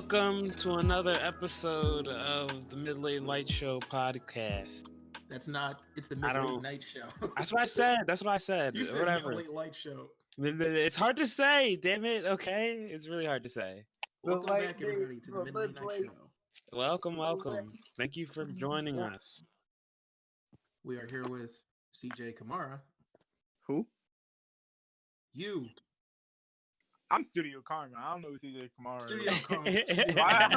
Welcome to another episode of the Mid-Late Light Show podcast. That's not. It's the I mid-late don't. night show. That's what I said. That's what I said. You said Whatever. mid-late light show. It's hard to say. Damn it. Okay, it's really hard to say. Welcome back, everybody, to the mid-late night show. Welcome. Thank you for joining us. We are here with CJ Kamara. Who? You. I'm Studio Karma. I don't know who CJ Kamara Studio is. Karma. I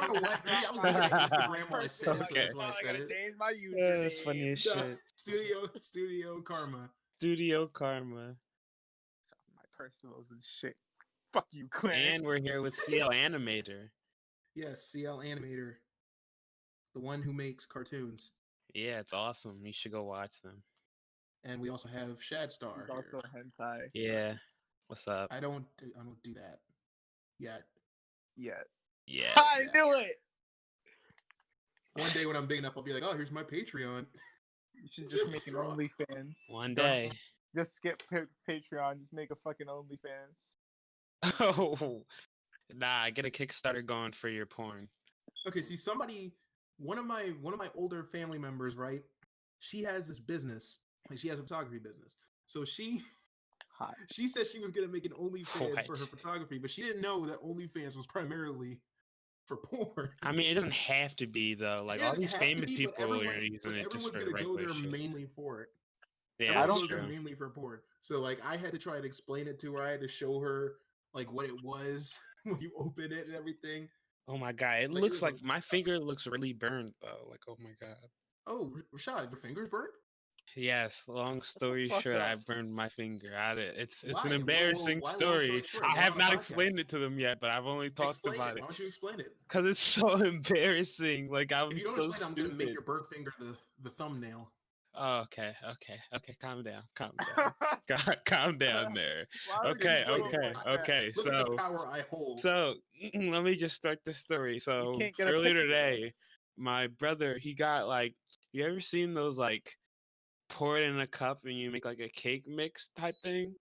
don't know why. I was looking at Instagram when I said it, so that's why I said it. Change my username. That's funny as shit. Studio Karma. Studio Karma. My personals and shit. Fuck you, Clarence. And we're here with CL Animator. Yes, CL Animator. The one who makes cartoons. Yeah, it's awesome. You should go watch them. And we also have Shadstar He's also hentai. Yeah. What's up? I don't do that yet. Yeah. I knew it. One day when I'm big enough, I'll be like, "Oh, here's my Patreon." You should just make an OnlyFans. One day. Just skip Patreon. Just make a fucking OnlyFans. Oh. Nah, get a Kickstarter going for your porn. Okay, see, one of my older family members, right? She has this business. Like, she has a photography business. So she said she was gonna make an OnlyFans for her photography, but she didn't know that OnlyFans was primarily for porn. I mean, it doesn't have to be though. Like all these famous people are using it just for the everyone's gonna go there shit. mainly for it. Yeah, I that's don't true. mainly for porn. So like, I had to try to explain it to her. I had to show her like what it was when you open it and everything. Oh my god, it Like, looks like my finger looks really burned though. Like, oh my god. Oh, Rashad, your finger's burnt? Yes, long story short, I burned my finger. It's Why? an embarrassing Why long story. story short? I We're have on a not podcast. explained it to them yet, but I've only talked about it. Why don't you explain it? Because it's so embarrassing. Like I'm If you don't so explain it, I'm stupid. gonna make your burnt finger the thumbnail. Oh, okay. Calm down. Calm down there. Okay. Look at the So power I hold. So let me just start the story. So can't get a earlier picture. today, my brother, he got like, you ever seen those like pour it in a cup and you make like a cake mix type thing?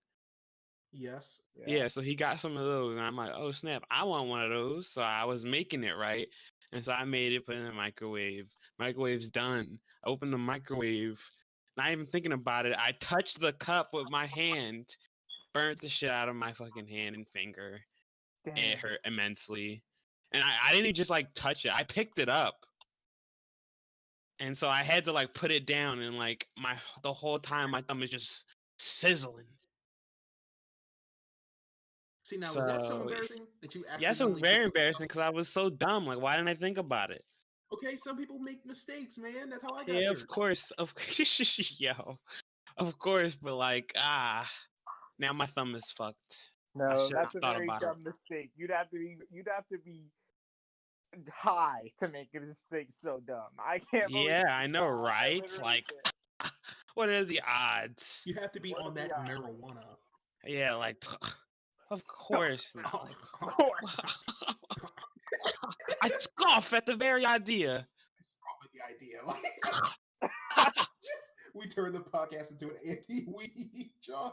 Yes. Yeah, so he got some of those and I'm like, oh snap, I want one of those. So I was making it, right? And so I made it, put it in the microwave. Microwave's done. I opened the microwave, not even thinking about it. I touched the cup with my hand, burnt the shit out of my fucking hand and finger. Damn. It hurt immensely. And I didn't even just like touch it. I picked it up. And so I had to like put it down and like the whole time my thumb is just sizzling. See, now was that so embarrassing that you actually? Yeah, so very embarrassing because I was so dumb. Like, why didn't I think about it? Okay, some people make mistakes, man. That's how I got Yeah, here. of course. Yo. Of course, but like, now my thumb is fucked. No, that's a very dumb mistake. You'd have to be high to make a mistake so dumb. I can't. Yeah, I know, right? Like, what are the odds? You have to be on that marijuana. Yeah, like, of course. Of course. I scoff at the very idea. We turned the podcast into an anti-weed, John.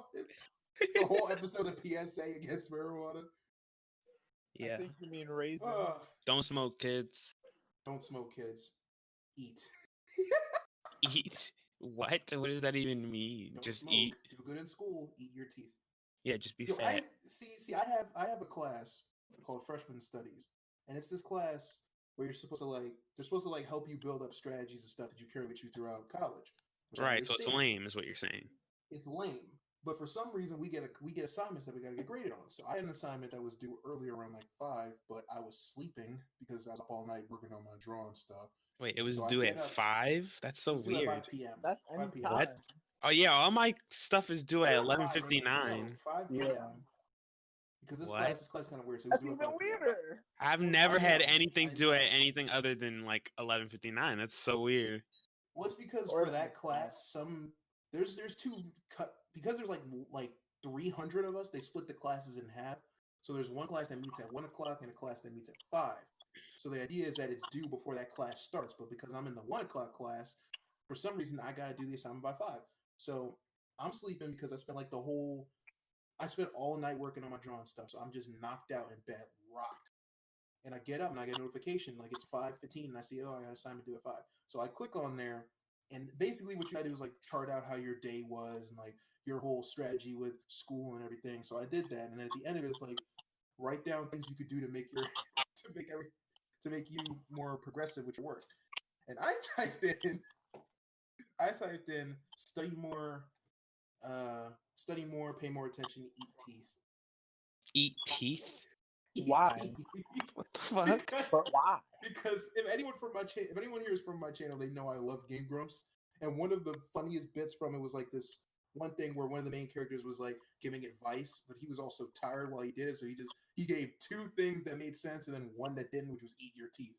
The whole episode of PSA against marijuana. Yeah. I think you mean raisin. Don't smoke, kids. Don't smoke, kids. Eat. Eat? What? What does that even mean? Don't just smoke. eat? Do good in school. Eat your teeth. Yeah, just be fat. I have a class called Freshman Studies, and it's this class where they're supposed to help you build up strategies and stuff that you carry with you throughout college. Right, so it's lame, is what you're saying. It's lame, but for some reason we get assignments that we got to get graded on. So I had an assignment that was due earlier around like 5, but I was sleeping because I was up all night working on my drawing stuff. Wait, it was due at 5? That's so weird. 5 p.m. That's 5 p.m. what? Oh yeah, all my stuff is due at 11:59. 5 p.m. Because this class kind of weird. So That's even weirder. I've never had anything due at anything other than like 11:59. That's so weird. Well, it's because for that class, there's two because there's like 300 of us. They split the classes in half. So there's one class that meets at 1 o'clock and a class that meets at 5. So the idea is that it's due before that class starts. But because I'm in the 1 o'clock class, for some reason I gotta do the assignment by 5. So I'm sleeping because I spent all night working on my drawing stuff. So I'm just knocked out in bed, rocked. and I get up and I get a notification like it's 5:15, and I see, oh, I got an assignment due at 5. So I click on there, and basically what you gotta do is like chart out how your day was and like your whole strategy with school and everything. So I did that, and then at the end of it, it's like write down things you could do to make your to make you more progressive with your work. And I typed in study more, pay more attention, eat teeth. Eat teeth? Why? What the fuck? But why? Because if anyone here is from my channel, they know I love Game Grumps. And one of the funniest bits from it was like this one thing where one of the main characters was like giving advice, but he was also tired while he did it. So he gave 2 things that made sense and then one that didn't, which was eat your teeth.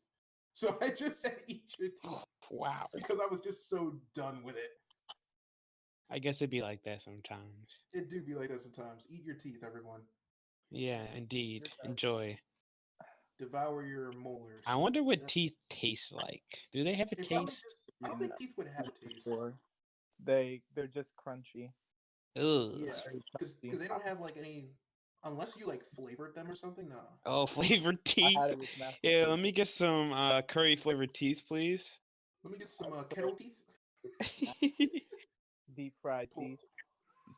So I just said eat your teeth. Wow. Because I was just so done with it. I guess it'd be like that sometimes. It do be like that sometimes. Eat your teeth, everyone. Yeah, indeed. Enjoy. Devour your molars. I wonder what teeth taste like. Do they have a taste? I don't think teeth would have a taste. Sure. They're just crunchy. Ugh. Yeah, because they don't have like any, unless you like flavored them or something. No. Oh, flavored teeth. Yeah, let me get some curry flavored teeth, please. Let me get some kettle teeth. Deep fried teeth.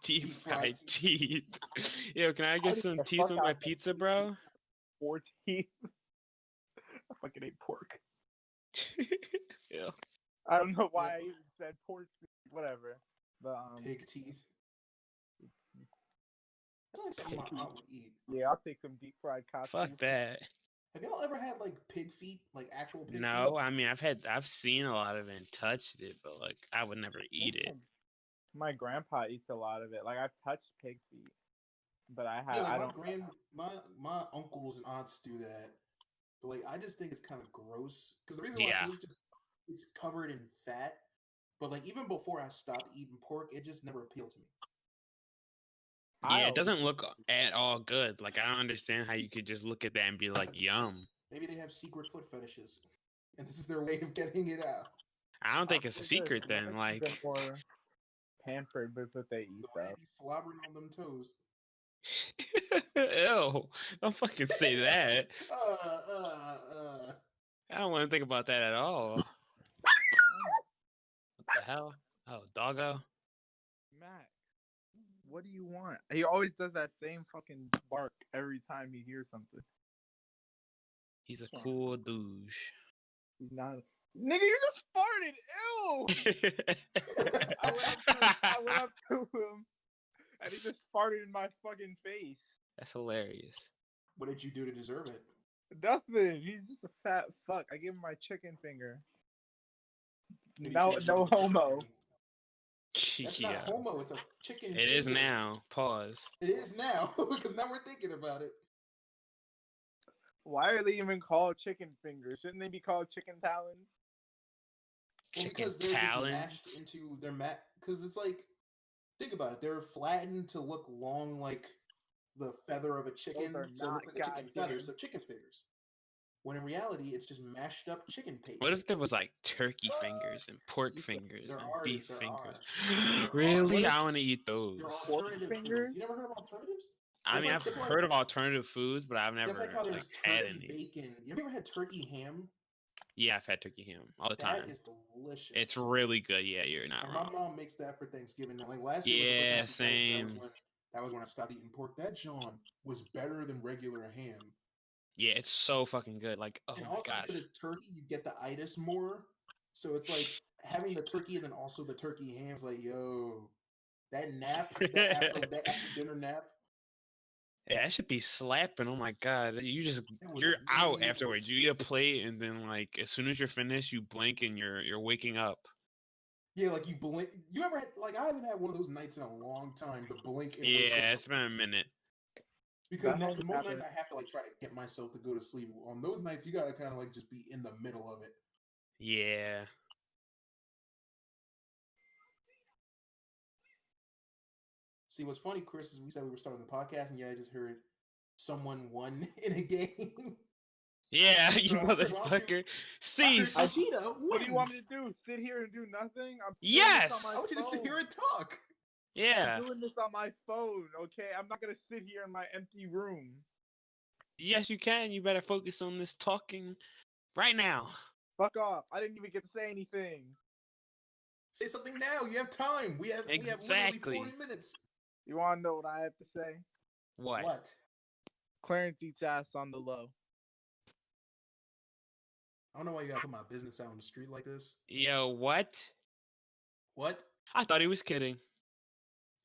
Deep fried teeth. Yo, can I get some teeth with my pizza, bro? 4 teeth. I fucking ate pork. Yeah. I don't know why I even said pork. Whatever. But pig teeth. That's like something my aunt would eat. Yeah, I'll take some deep fried cock. Fuck that. Have y'all ever had like pig feet, like actual pig feet? No, I mean I've seen a lot of it and touched it, but like I would never eat it. My grandpa eats a lot of it. Like I've touched pig feet, but I don't. My uncles and aunts do that, but like I just think it's kind of gross because the reason why is just it's covered in fat. But like even before I stopped eating pork, it just never appealed to me. Yeah, it doesn't look at all good. Like I don't understand how you could just look at that and be like, "Yum." Maybe they have secret foot fetishes, and this is their way of getting it out. I don't think it's a secret then. Like more pampered with what they eat, though. Slobbering on them toes. Ew! Don't fucking say that. I don't want to think about that at all. What the hell? Oh, doggo. Max, what do you want? He always does that same fucking bark every time he hears something. He's a cool douche. He's not. Nigga, you just farted! Ew! I went up to him, and he just farted in my fucking face. That's hilarious. What did you do to deserve it? Nothing. He's just a fat fuck. I gave him my chicken finger. No homo. That's not homo. It's a chicken. It is now. Pause. It is now because now we're thinking about it. Why are they even called chicken fingers? Shouldn't they be called chicken talons? Well, because they're just matched into their because it's like, think about it. They're flattened to look long like the feather of a chicken, so it looks like a chicken feather. So chicken fingers. When in reality, it's just mashed up chicken paste. What if there was like turkey fingers and pork fingers and beef fingers? Really? I want to eat those. Alternative fingers? You never heard of alternatives? I mean, I've heard of alternative foods, but I've never like how there's had turkey any. Bacon. You ever had turkey ham? Yeah, I've had turkey ham all the time. That is delicious. It's really good. Yeah, you're not wrong. My mom makes that for Thanksgiving. Like last year. Yeah, same. That was when I stopped eating pork. That John was better than regular ham. Yeah, it's so fucking good. Like, oh and my also gosh. because it's turkey, you get the itis more. So it's like having the turkey and then also the turkey ham is like, yo, that nap, that after dinner nap. Yeah, that should be slapping. Oh my god, you're out afterwards. You eat a plate and then like as soon as you're finished, you blink and you're waking up. Yeah, like you blink. You ever had like I haven't had one of those nights in a long time. The blink. And it's been a minute. Because most nights I have to like try to get myself to go to sleep. On those nights, you gotta kind of like just be in the middle of it. Yeah. See, what's funny, Chris, is we said we were starting the podcast, and I just heard someone won in a game. Yeah, you motherfucker. Cease. What do you want me to do? Sit here and do nothing? Yes. I want you to sit here and talk. Yeah. I'm doing this on my phone, okay? I'm not gonna sit here in my empty room. Yes, you can. You better focus on this talking right now. Fuck off. I didn't even get to say anything. Say something now. You have time. We have literally 40 minutes. You want to know what I have to say? What? Clarence eats ass on the low. I don't know why you gotta put my business out on the street like this. Yo, what? What? I thought he was kidding.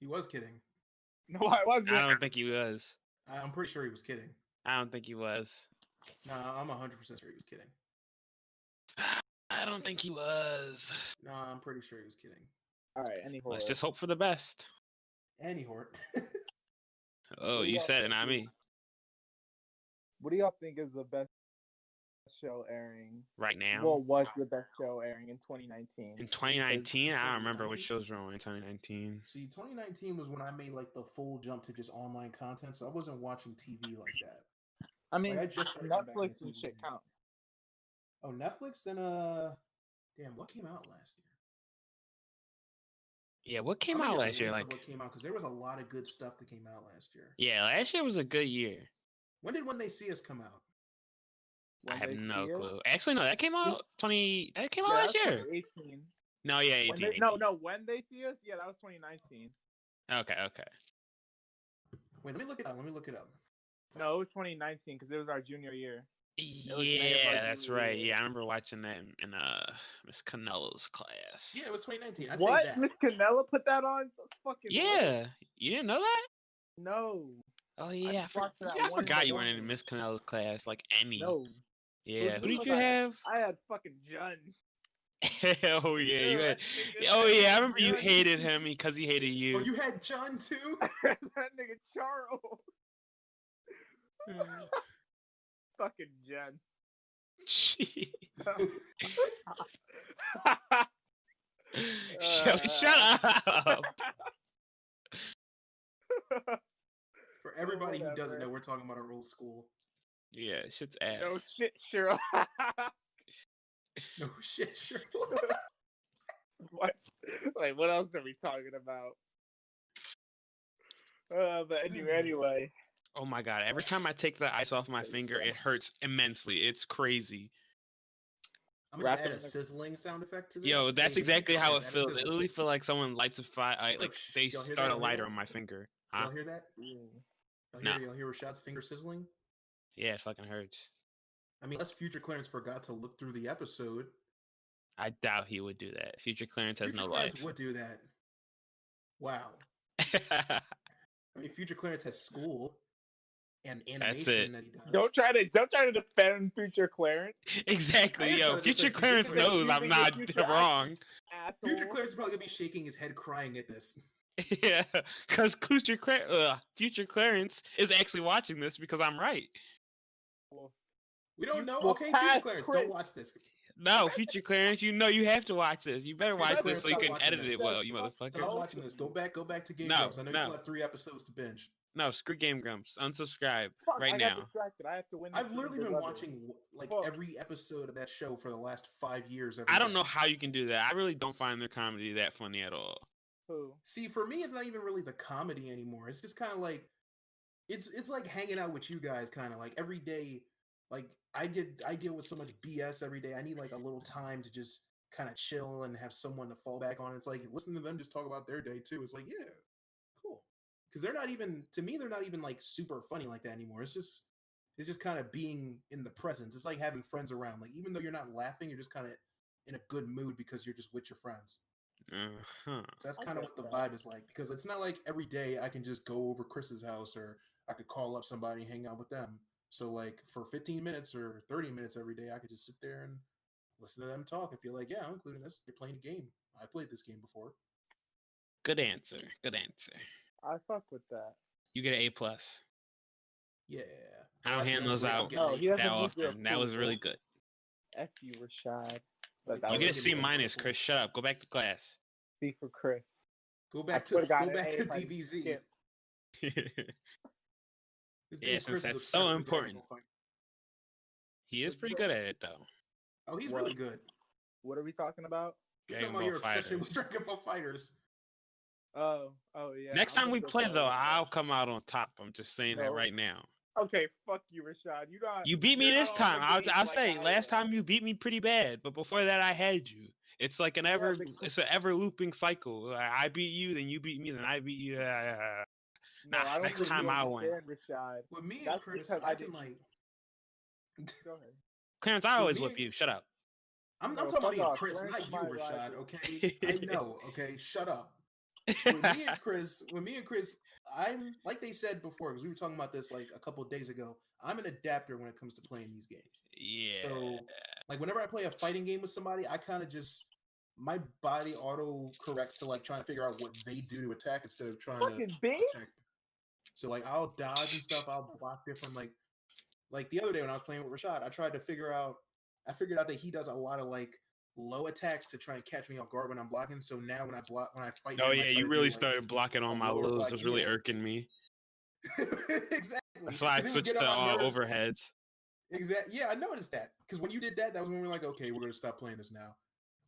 He was kidding. No, I wasn't. I don't think he was. I'm pretty sure he was kidding. I don't think he was. Nah, I'm 100% sure he was kidding. I don't think he was. Nah, I'm pretty sure he was kidding. All right, anyhow. Let's just hope for the best. Anyhow. Oh, you said it, not me. What do y'all think is the best show airing right now? Well, was the best show airing in 2019? In 2019? I don't remember which shows were on in 2019. See, 2019 was when I made like the full jump to just online content, so I wasn't watching TV like that. I mean, like, I just Netflix and shit count. Oh, Netflix? Then, damn, what came out last year? Yeah, what came out last year? Like, what came out? Because there was a lot of good stuff that came out last year. Yeah, last year was a good year. When did When They See Us come out? I have no clue. Actually, no, that came out last year. 2018. No, yeah, 18. No, When They See Us? Yeah, that was 2019. Okay. Wait, let me look it up. No, it was 2019 because it was our junior year. Yeah, that's right. Yeah, I remember watching that in Miss Canella's class. Yeah, it was 2019. What? Miss Canella put that on? That's fucking yeah. You didn't know that? No. Oh yeah, I forgot you weren't in Miss Canella's class like any. No. Yeah, who did you have? I had fucking Jun. Oh yeah, you had. Oh yeah, I remember you hated him because he hated you. Oh, you had Jun too? That nigga Charles. Fucking Jen. Shut up. For everybody who doesn't know, we're talking about our old school. Yeah, shit's ass. No shit, Sherlock. No shit, Sherlock. What? Like, what else are we talking about? But anyway. Oh my god! Every time I take the ice off my finger, it hurts immensely. It's crazy. I'm gonna add a sizzling sound effect to this. Yo, that's exactly how it feels. It literally feels like someone lights a fire. Like they start a lighter on my finger. Huh? Y'all hear that? Y'all hear Rashad's finger sizzling? Yeah, it fucking hurts. I mean, unless Future Clarence forgot to look through the episode. I doubt he would do that. Future Clarence has no life. Would do that. Wow. I mean, Future Clarence has school and animation that he does. Don't try to defend Future Clarence. Exactly, yo. Future Clarence knows I'm not wrong. Asshole. Future Clarence is probably gonna be shaking his head, crying at this. Yeah, because Future Clarence is actually watching this because I'm right. We don't know. Okay, Future Clarence, don't watch this. No, Future Clarence, you know you have to watch this. You better watch this so you can edit it well, you motherfucker. Stop watching this. Go back to Game Grumps. I know you still have 3 episodes to binge. No, screw Game Grumps. Unsubscribe right now. I have to win. I've literally been watching like every episode of that show for the last 5 years. I don't know how you can do that. I really don't find their comedy that funny at all. Who? See, for me, it's not even really the comedy anymore. It's just kind of like it's like hanging out with you guys, kind of like every day. Like I deal with so much BS every day. I need like a little time to just kind of chill and have someone to fall back on. It's like listen to them just talk about their day too. It's like, yeah, cool. Because they're not even, to me, they're not even like super funny like that anymore. It's just kind of being in the presence. It's like having friends around. Like even though you're not laughing, you're just kind of in a good mood because you're just with your friends. So that's kind of what the vibe is like. Because it's not like every day I can just go over Chris's house or I could call up somebody and hang out with them. So like for 15 minutes or 30 minutes every day, I could just sit there and listen to them talk and feel like, yeah, I'm including this. You're playing a game. I played this game before. Good answer. I fuck with that. You get an A+. Yeah. I don't hand those out that often. That was really good. F you, Rashad. You get a C-, Chris. Shut up. Go back to class. C for Chris. Go back to DBZ. Yeah, since that's so important. He is pretty good at it, though. Oh, he's really good. What are we talking about? You're talking about your obsession with Dragon Ball Fighters. Oh, yeah. Next time we play, though, I'll come out on top. I'm just saying that right now. Okay, fuck you, Rashad. You beat me you're this not on the time. I'll game like say I last am. time you beat me pretty bad, but before that I had you. It's like because it's an ever looping cycle. Like, I beat you, then you beat me, then I beat you. no, I don't Next think time you I win. understand, Rashad. With me and That's Chris, because I didn't. can like. Go ahead. Clarence, I With always me, whip you. Shut up. I'm No, talking about fuck me and off. Chris, Clarence not is you, my Rashad. rival. Okay, I know. Okay, shut up. With me and Chris, I'm like they said before because we were talking about this like a couple of days ago. I'm an adapter when it comes to playing these games. Yeah. So, like, whenever I play a fighting game with somebody, I kind of just my body auto corrects to like trying to figure out what they do to attack instead of trying to Fucking big. attack. So, like, I'll dodge and stuff. I'll block different like the other day when I was playing with Rashad, I figured out that he does a lot of like low attacks to try and catch me off guard when I'm blocking. So now when I fight Oh him, I yeah, try you to really do like started blocking a on my lower lows. block. It was really Yeah. irking me. Exactly. That's why I 'Cause it was switched getting to on my nerves. overheads. Exactly. Yeah, I noticed that because when you did that, that was when we were like, okay, we're gonna stop playing this now.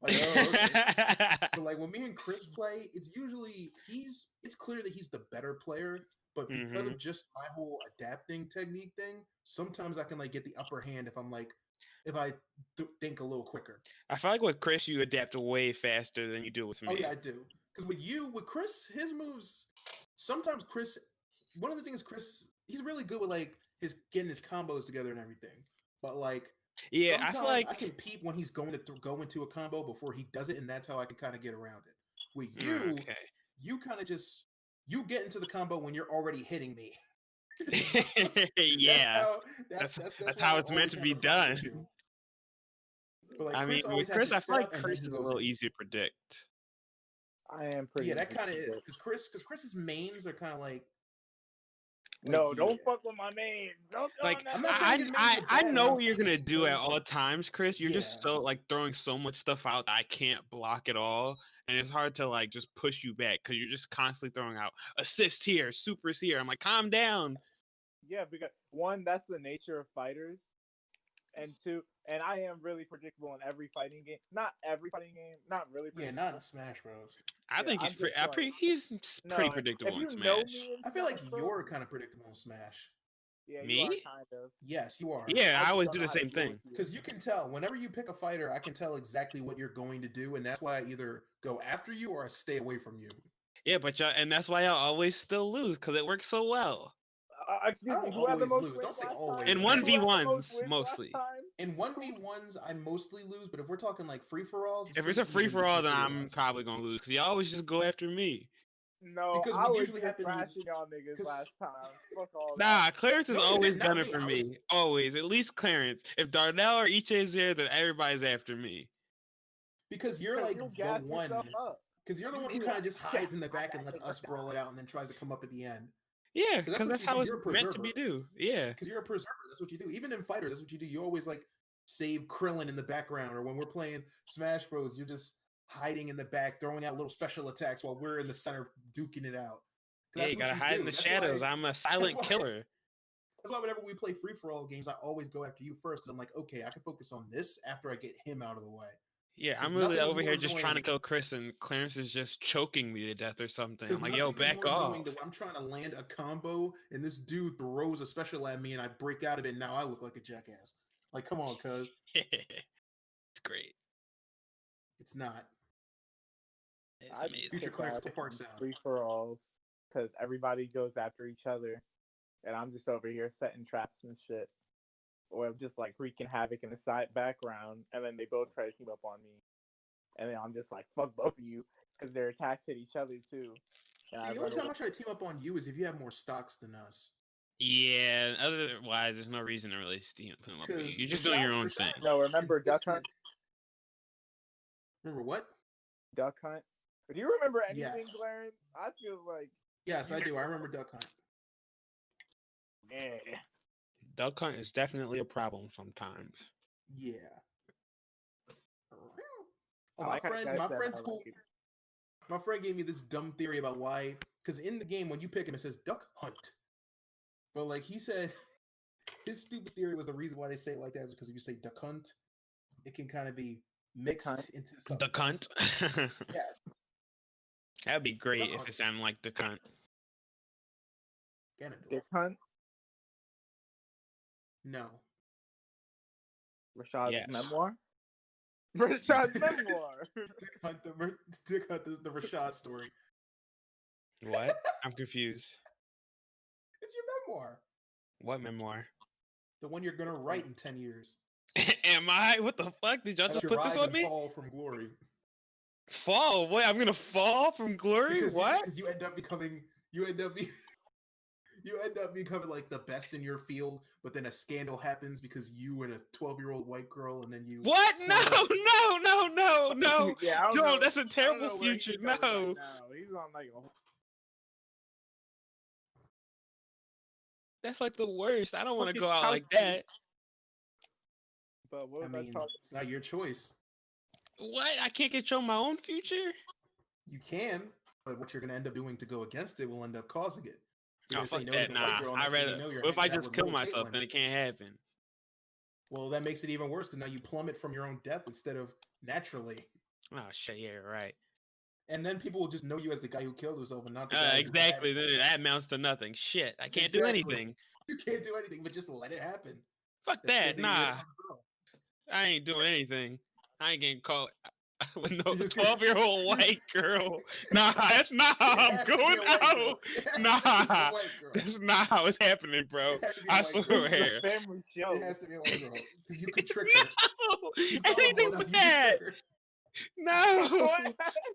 Like, oh, okay. But like when me and Chris play, it's usually it's clear that he's the better player, but because of just my whole adapting technique thing, sometimes I can like get the upper hand if I think a little quicker. I feel like with Chris, you adapt way faster than you do with me. Oh yeah, I do. Because with Chris, his moves. Sometimes Chris, one of the things Chris, he's really good with like his getting his combos together and everything. But like, Yeah, sometimes I feel like I can peep when he's going to go into a combo before he does it, and that's how I can kind of get around it. With you, okay. you kind of just you get into the combo when you're already hitting me. Yeah, That's why how I it's meant always to have be a problem done. with you. But like I mean, Chris always with has Chris, his I feel like setup and then Chris he is a goes little in. easier to predict. I am pretty. Yeah, that kind of is interested. because Chris's mains are kind of like No, yeah. don't fuck with my main. Don't go Like on that. I'm not saying your mains are I bad, but know I'm what you're saying gonna it's do at because all times, Chris. You're just yeah. so like throwing so much stuff out that I can't block it all, and it's hard to like just push you back because you're just constantly throwing out assist here, supers here. I'm like, calm down. Yeah, because one, that's the nature of fighters, and two, and I am really predictable in every fighting game. Not every fighting game, not really. Yeah, not in Smash Bros. I think I'm just like, he's pretty no. predictable If in you know Smash. me in I feel like Smash Bros, you're kind of predictable in Smash. yeah, you are Me? kind of. Yes, you are. Yeah, I I just always don't do know the how to same deal thing. with you. Because you can tell whenever you pick a fighter, I can tell exactly what you're going to do, and that's why I either go after you or I stay away from you. Yeah, but and that's why I always still lose because it works so well. Excuse I me, don't who had the always most lose. wins Don't say last always. time? In Okay? Who had the 1v1s most wins mostly. last time? In 1v1s, I mostly lose, but if we're talking like free for alls, If it's a free for all, then I'm probably gonna lose because you always just go after me. No, Because I what was usually just happens is crashing on niggas last time. Fuck all Nah, that. Clarence is No, you always didn't. Not gunning me. for I me. was Always. At least Clarence. If Darnell or Iche is there, then everybody's after me. because you're like you the gas one. yourself up. Because you're the one who kind of just hides in the back and lets us brawl it out, and then tries to come up at the end. Yeah, Because because that's how it's You're a meant to be preserver. do. Yeah. Because you're a preserver. That's what you do. Even in fighters, that's what you do. You always like save Krillin in the background, or when we're playing Smash Bros, you're just hiding in the back, throwing out little special attacks while we're in the center duking it out. Yeah, you gotta hide in the shadows. I'm a silent killer. That's why whenever we play free for all games, I always go after you first. I'm like, okay, I can focus on this after I get him out of the way. Yeah, I'm really over here just trying to kill Chris, and Clarence is just choking me to death or something. I'm like, yo, back off. I'm trying to land a combo, and this dude throws a special at me, and I break out of it, and now I look like a jackass. Like, come on, cuz. It's great. It's not. It's amazing. Future Clarence, play fart sound. Free for alls, because everybody goes after each other, and I'm just over here setting traps and shit. Or I'm just like wreaking havoc in the side background, and then they both try to team up on me, and then I'm just like, fuck both of you, because their attacks hit each other too. See, the only time I try to team up on you is if you have more stocks than us. Yeah, otherwise, there's no reason to really team up with you. You're just doing your own thing. No, remember Duck Hunt? Remember what? Duck Hunt? Do you remember anything, Yes. Clarence? I feel like... Yes, I do. I remember Duck Hunt. Yeah. Duck Hunt is definitely a problem sometimes. Yeah. Oh, my friend gave me this dumb theory about why, because in the game when you pick him it says Duck Hunt, but like he said, his stupid theory was the reason why they say it like that is because if you say Duck Hunt, it can kind of be mixed into something. The cunt. Yes. That'd be great if it sounded like the cunt. Dick Hunt. No. Rashad's Yes. memoir? Rashad's memoir! Dick Hunt, the Rashad story. What? I'm confused. It's your memoir. What memoir? The one you're gonna write in 10 years. Am I? What the fuck? Did y'all That's just your put this rise on and me? fall from glory. Fall? What? I'm gonna fall from glory? What? Because you end up becoming like the best in your field, but then a scandal happens because you and a 12-year-old white girl, and then you. What? No, no. Yeah, I don't Yo, know. that's a I don't terrible know where future. he's going No. right now. He's on like a... That's like the worst. I don't want to Fucking go out like Chelsea. that. But what I was I mean, talking? it's not your choice. What? I can't control my own future? You can, but what you're gonna end up doing to go against it will end up causing it. You're Oh, gonna say fuck no that. to the white Nah. girl, and I next thing rather. you know, you're What if I hanging out just with kill little myself? Caitlin. Then it can't happen. Well, that makes it even worse because now you plummet from your own death instead of naturally. Oh shit. Yeah, right. And then people will just know you as the guy who killed himself and not the guy Exactly. who Then that amounts to nothing. Shit. I can't do Exactly. anything. You can't do anything, but just let it happen. Fuck That's that. saving your Nah. time, bro. I ain't doing anything. I ain't getting caught with no You're just gonna- 12-year-old white girl. Nah, that's not how It I'm has to be a going white girl. out. It has to be a Nah, white girl. that's not how it's happening, bro. It has to be a I white girl. swear. This is a family show. It has to be a white girl because you could trick her. No, She's gullible anything enough, but you could that. trick her. No.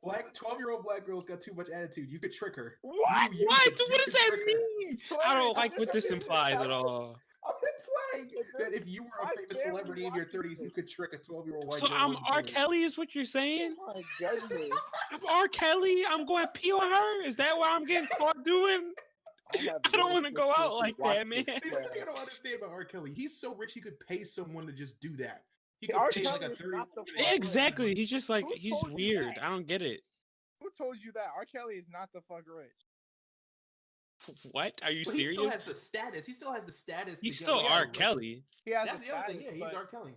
Black 12-year-old black girl's got too much attitude. You could trick her. What? What? You What could does that trick her. mean? I don't like I'm what this saying- implies at all. I'm implying that if you were My a famous family celebrity in your watches 30s, you this. could trick a 12-year-old white So girl. I'm into R. doing it. Kelly, is what you're saying? Oh my goodness. I'm R. Kelly. I'm going to pee on her. Is that what I'm getting caught doing? I don't want to go out like that, man. See, that's what you don't understand about R. Kelly. He's so rich he could pay someone to just do that. He could R. pay like a Kelly is 30. not the fuck Exactly. He's just like, Who he's told you weird. that? I don't get it. Who told you that? R. Kelly is not the fuck rich. What? Are you But he serious? still has the status. He still has the status. He's to still get R. away with it. Kelly. He has That's a the other thing. status, Yeah, he's but R. Kelly.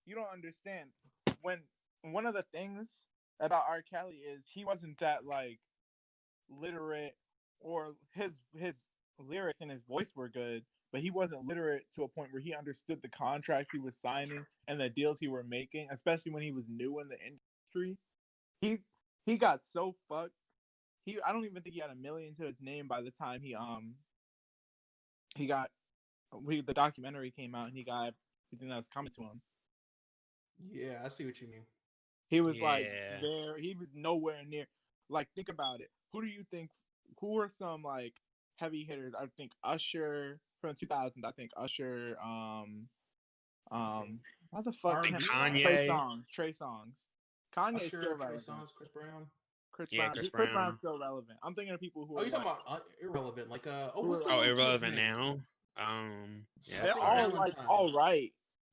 you don't understand. When one of the things about R. Kelly is he wasn't that like literate, or his lyrics and his voice were good, but he wasn't literate to a point where he understood the contracts he was signing and the deals he were making, especially when he was new in the industry. He got so fucked. I don't even think he had $1 million to his name by the time the documentary came out and he got everything that was coming to him. Yeah, I see what you mean. He was like Yeah. there. He was nowhere near. Like, think about it. Who do you think? Who are some like heavy hitters? I think Usher from the 2000s. I think Usher. What the fuck? R&B? Kanye. Trey Songz. Kanye's Usher, still Trey relevant. Songz, Chris Brown. Chris Yeah, Brown. Chris Chris Brown. Brown's still relevant. I'm thinking of people who Oh, are you talking like, about irrelevant? Like what's the Oh, little kid's irrelevant name? now. Yeah, they're that's Something all right. like Valentine. all right.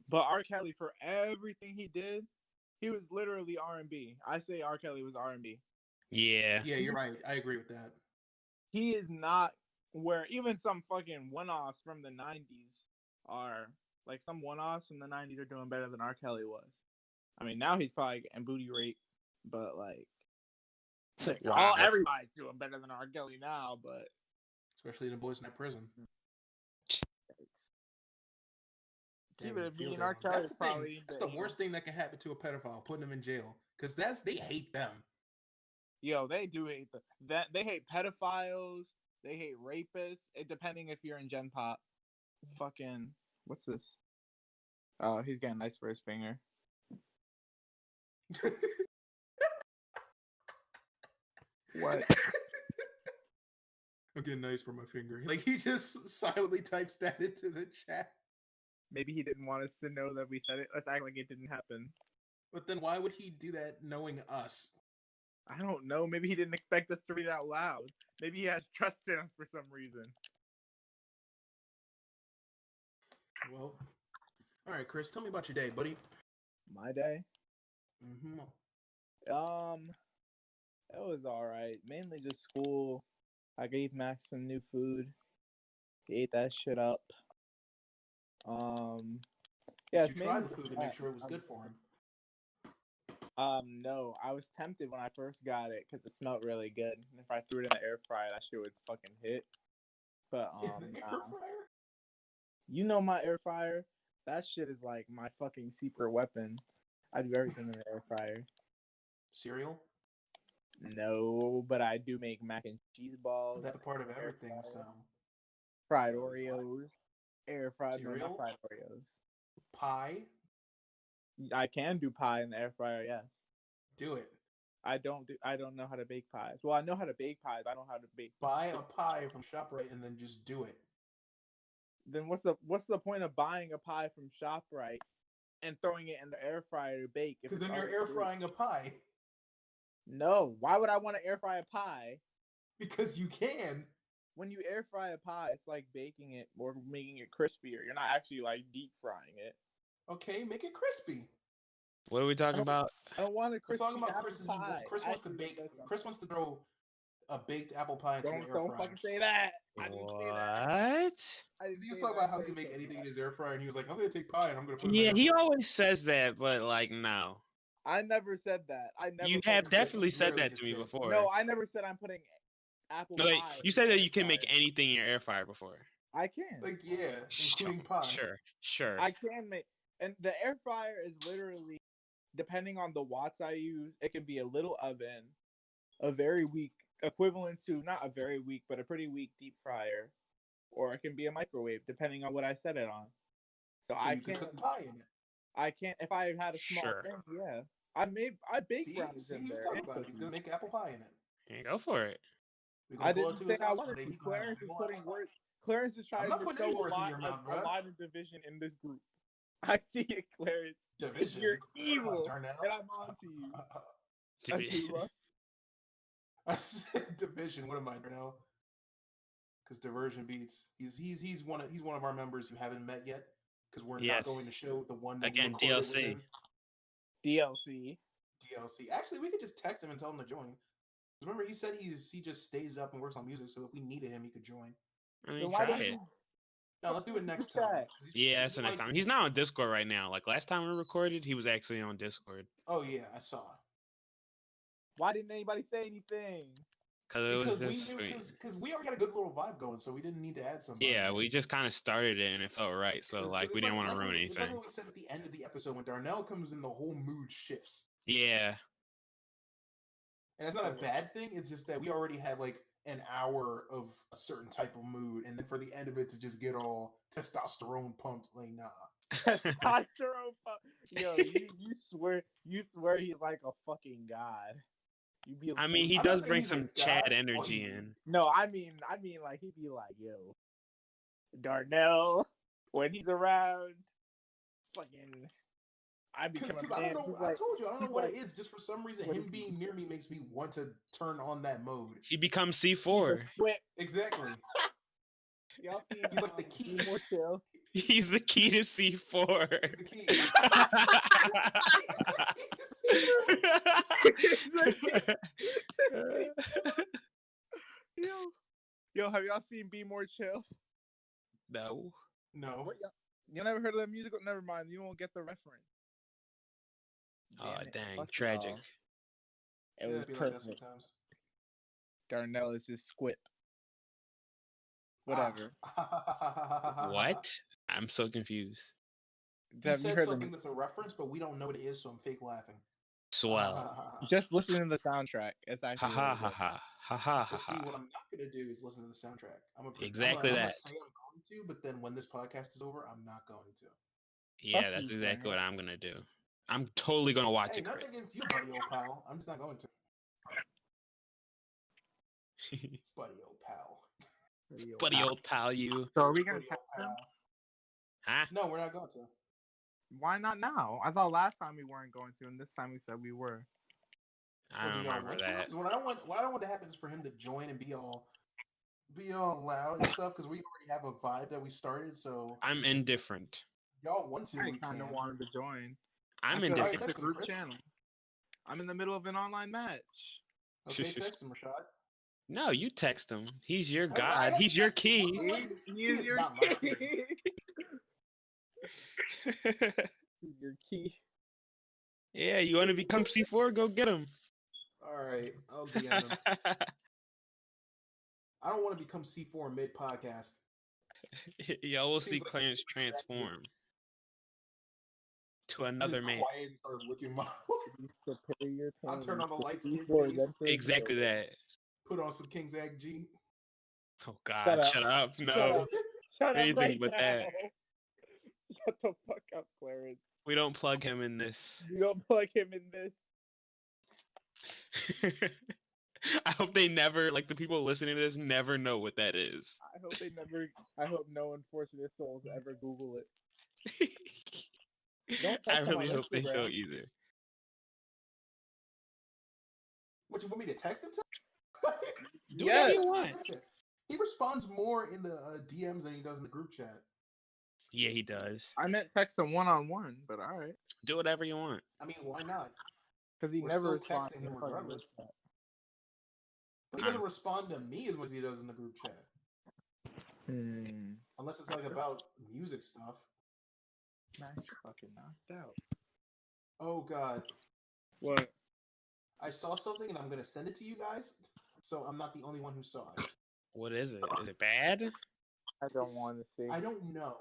But R. Kelly, for everything he did, he was literally R&B. I say R. Kelly was R&B. Yeah. Yeah, you're right. I agree with that. He is not where even some fucking one-offs from the 90s are, like some one-offs from the 90s are doing better than R. Kelly was. I mean, now he's probably getting booty raped, but like, Wow. everybody's doing better than R. Kelly now, but Especially the boys in that prison. Keep Damn, it you feel being R. that. Kelly That's is the thing. probably That's the worst thing that can happen to a pedophile, putting them in jail. Because they hate them. Yo, they do hate that. They hate pedophiles. They hate rapists. It depending if you're in Gen Pop. Fucking what's this? Oh, he's getting nice for his finger. What? I'm getting nice for my finger. Like he just silently types that into the chat. Maybe he didn't want us to know that we said it. Let's act like it didn't happen. But then why would he do that knowing us? I don't know. Maybe he didn't expect us to read it out loud. Maybe he has trust in us for some reason. Well, all right, Chris, tell me about your day, buddy. My day? Mm-hmm. It was alright. Mainly just school. I gave Max some new food. He ate that shit up. Yeah, Did you try the food to make sure it was good for him? No. I was tempted when I first got it because it smelled really good. And if I threw it in the air fryer, that shit would fucking hit. But In the air fryer? You know my air fryer. That shit is like my fucking secret weapon. I do everything in the air fryer. Cereal? No, but I do make mac and cheese balls. That's a part of everything. So fried so, Oreos, air fried. No, cereal? not fried Oreos. Pie? I can do pie in the air fryer. Yes. Do it. I don't know how to bake pies. Well, I know how to bake pies. I don't know how to bake. Buy a pie from ShopRite and then just do it. Then what's the point of buying a pie from ShopRite and throwing it in the air fryer to bake? Because then you're air frying a pie. No, why would I want to air fry a pie? Because you can. When you air fry a pie, it's like baking it or making it crispier. You're not actually like deep frying it. Okay, make it crispy. What are we talking about? I don't want a crispy. We're talking about Chris's pie. Chris wants to bake. Chris wants to throw a baked apple pie into the air fryer. Don't fucking say that. I didn't say that. He was talking about how he can make anything in his air fryer, and he was like, "I'm gonna take pie and I'm gonna put it." Yeah, in he always says that, but like, no. I never said that. You have definitely said that to me before. No, I never said I'm putting apple pie. You said that you can make anything in your air fryer before. I can. Like, yeah, including pie. Sure. I can make, and the air fryer is literally, depending on the watts I use, it can be a little oven, a very weak, equivalent to not a very weak, but a pretty weak deep fryer, or it can be a microwave, depending on what I set it on. So I can cook pie in it. I can't. If I had a small thing, yeah. I baked brownies in there. He's gonna make apple pie in it. Yeah, go for it. I didn't say I wanted to. Clarence is putting words. Clarence is trying to show a lot of division in this group. I see it, Clarence. Division. You're evil, and I'm on to you. I said division. What am I now? Because diversion beats. He's one of our members who haven't met yet. Because we're not going to show the one that again DLC. DLC. Actually, we could just text him and tell him to join. Remember, he said he just stays up and works on music. So if we needed him, he could join. I mean, try it. No, let's do it next time. Yeah, that's the next time. He's not on Discord right now. Like last time we recorded, he was actually on Discord. Oh yeah, I saw. Why didn't anybody say anything? Because we already had a good little vibe going, so we didn't need to add somebody. Yeah, we just kind of started it and it felt right. So like we didn't want to ruin anything. It's like what we said at the end of the episode when Darnell comes in, the whole mood shifts. Yeah. And it's not a bad thing. It's just that we already had like an hour of a certain type of mood, and then for the end of it to just get all testosterone pumped, like nah. Testosterone pumped. Yo, you swear he's like a fucking god. I mean, he does bring some Chad energy in. No, I mean, like he'd be like, yo, Darnell, when he's around, fucking. I become a man. I don't know. I told you, I don't know what it is. Just for some reason, him being near me makes me want to turn on that mode. He becomes C4. Exactly. Y'all see? He's like the key. More chill. He's the key to C4. He's the key. Yo, have y'all seen Be More Chill? No. What, you never heard of that musical? Never mind. You won't get the reference. Oh, dang. Tragic. It was perfect. Like Darnell is his squip. Whatever. What? I'm so confused. He said something that's a reference, but we don't know what it is, so I'm fake laughing. Swell. Just listen to the soundtrack. It's actually ha ha ha ha ha ha. See, what I'm not gonna do is listen to the soundtrack. I'm gonna say I'm going to, but then when this podcast is over, I'm not going to. Yeah, that's exactly what I'm gonna do. I'm totally gonna watch it. Nothing against you, buddy old pal. I'm just not going to. Buddy old pal. Buddy old pal, you. So are we gonna text him? Huh? No, we're not going to. Why not now? I thought last time we weren't going to, and this time we said we were. I don't remember that. What I don't want to happen is for him to join and be all loud and stuff, because we already have a vibe that we started. So I'm indifferent. Y'all want to? I kind of wanted to join. I'm indifferent. It's a group channel. I'm in the middle of an online match. Okay, text him, Rashad. No, you text him. He's your god. He's your key. He is your key. Your key. Yeah, you want to become C4? Go get him. All right, I'll DM him. I don't want to become C4 mid podcast. Y'all will see Seems like Clarence transform to another man. Quiet and start licking my. Superior I'll pain. turn on the lights in your Before face. then for Exactly zero. that. Put on some King's Egg G. Oh God, shut up! No, Shut up anything right but now. that. Shut the fuck up, Clarence. We don't plug him in this. You don't plug him in this. I hope they never, like the people listening to this, never know what that is. I hope they never. I hope no unfortunate souls ever Google it. Don't I text him really on hope they Instagram. don't either. What, you want me to text him to? Do whatever Yes. you want. He responds more in the DMs than he does in the group chat. Yeah, he does. I meant text him one-on-one, but all right. Do whatever you want. I mean, why not? Because he We're never still responds texting him to fucking regardless. group chat. But he doesn't respond to me as much as he does in the group chat. Unless it's like about music stuff. Man, she's fucking knocked out. Oh God. What? I saw something and I'm gonna send it to you guys, so I'm not the only one who saw it. What is it? Is it bad? I don't want to see. I don't know.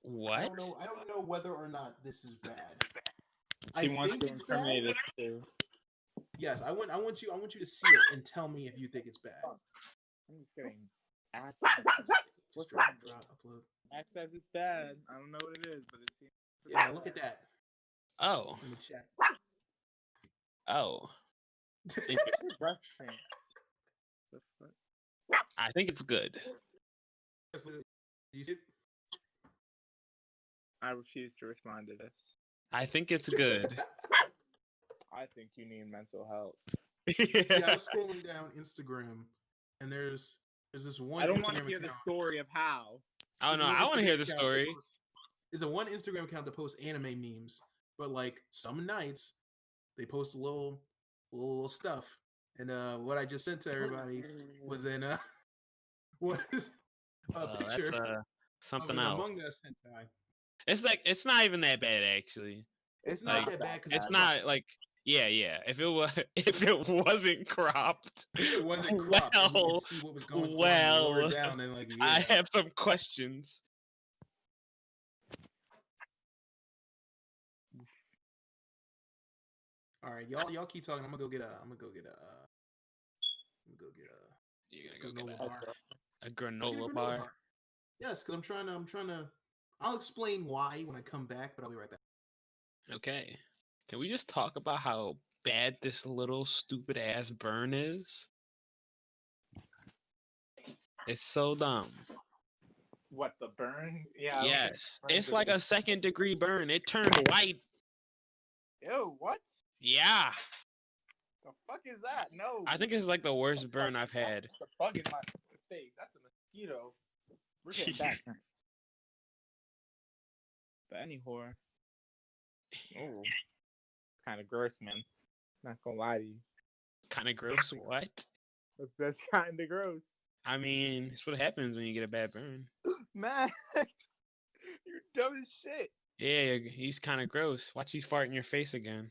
What? I don't know whether or not this is bad. He I wants think to it's bad. incriminate us too. Yes, I want you to see it and tell me if you think it's bad. I'm just getting ass. Just drop, upload. Max says it's bad. I don't know what it is, but it seems. Yeah, look at that Oh. in the chat. Oh. Breath paint. I think it's good. Do you see it? I refuse to respond to this. I think it's good. I think you need mental health. See, I was scrolling down Instagram, and there's this one. I don't Instagram want to hear account. the story of how. Oh no, I want to hear the story. There's a one Instagram account that posts anime memes, but like some nights they post a little stuff. And what I just sent to everybody was in was a picture That's something of an else. Among Us hentai. It's not even that bad actually. It's not that bad because it's not like yeah. If it wasn't cropped, if it wasn't cropped, and you could see what was going on lower down, and like yeah. I have some questions. All right, y'all keep talking. I'm gonna go get a granola bar. A granola bar. Yes, because I'm trying to. I'll explain why when I come back, but I'll be right back. Okay. Can we just talk about how bad this little stupid ass burn is? It's so dumb. What, the burn? Yeah. Yes. It's like a 2nd-degree burn. It turned white. Ew, what? Yeah. The fuck is that? No. I think it's like the worst burn I've had. The bug in my face. That's a mosquito. We're getting back. But anyhow. Oh. Kind of gross, man. Not gonna lie to you. Kind of gross. What? That's kind of gross. I mean, it's what happens when you get a bad burn. Max, you're dumb as shit. Yeah, he's kind of gross. Watch you fart in your face again.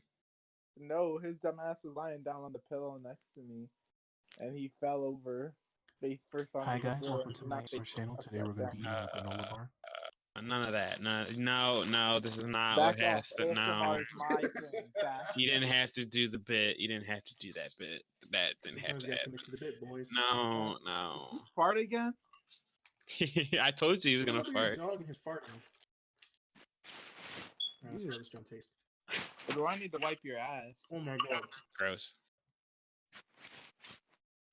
No, his dumb ass was lying down on the pillow next to me, and he fell over face first on the floor. Hi guys, welcome to my channel. Today we're gonna be eating a granola bar. None of that. No, this is not what has to. No, you didn't have to do the bit. You didn't have to do that bit. That didn't have to happen. No. Fart again? I told you he was gonna fart. Dog and his farting. Let's see how this drum tastes. Do I need to wipe your ass? Oh my god. Gross.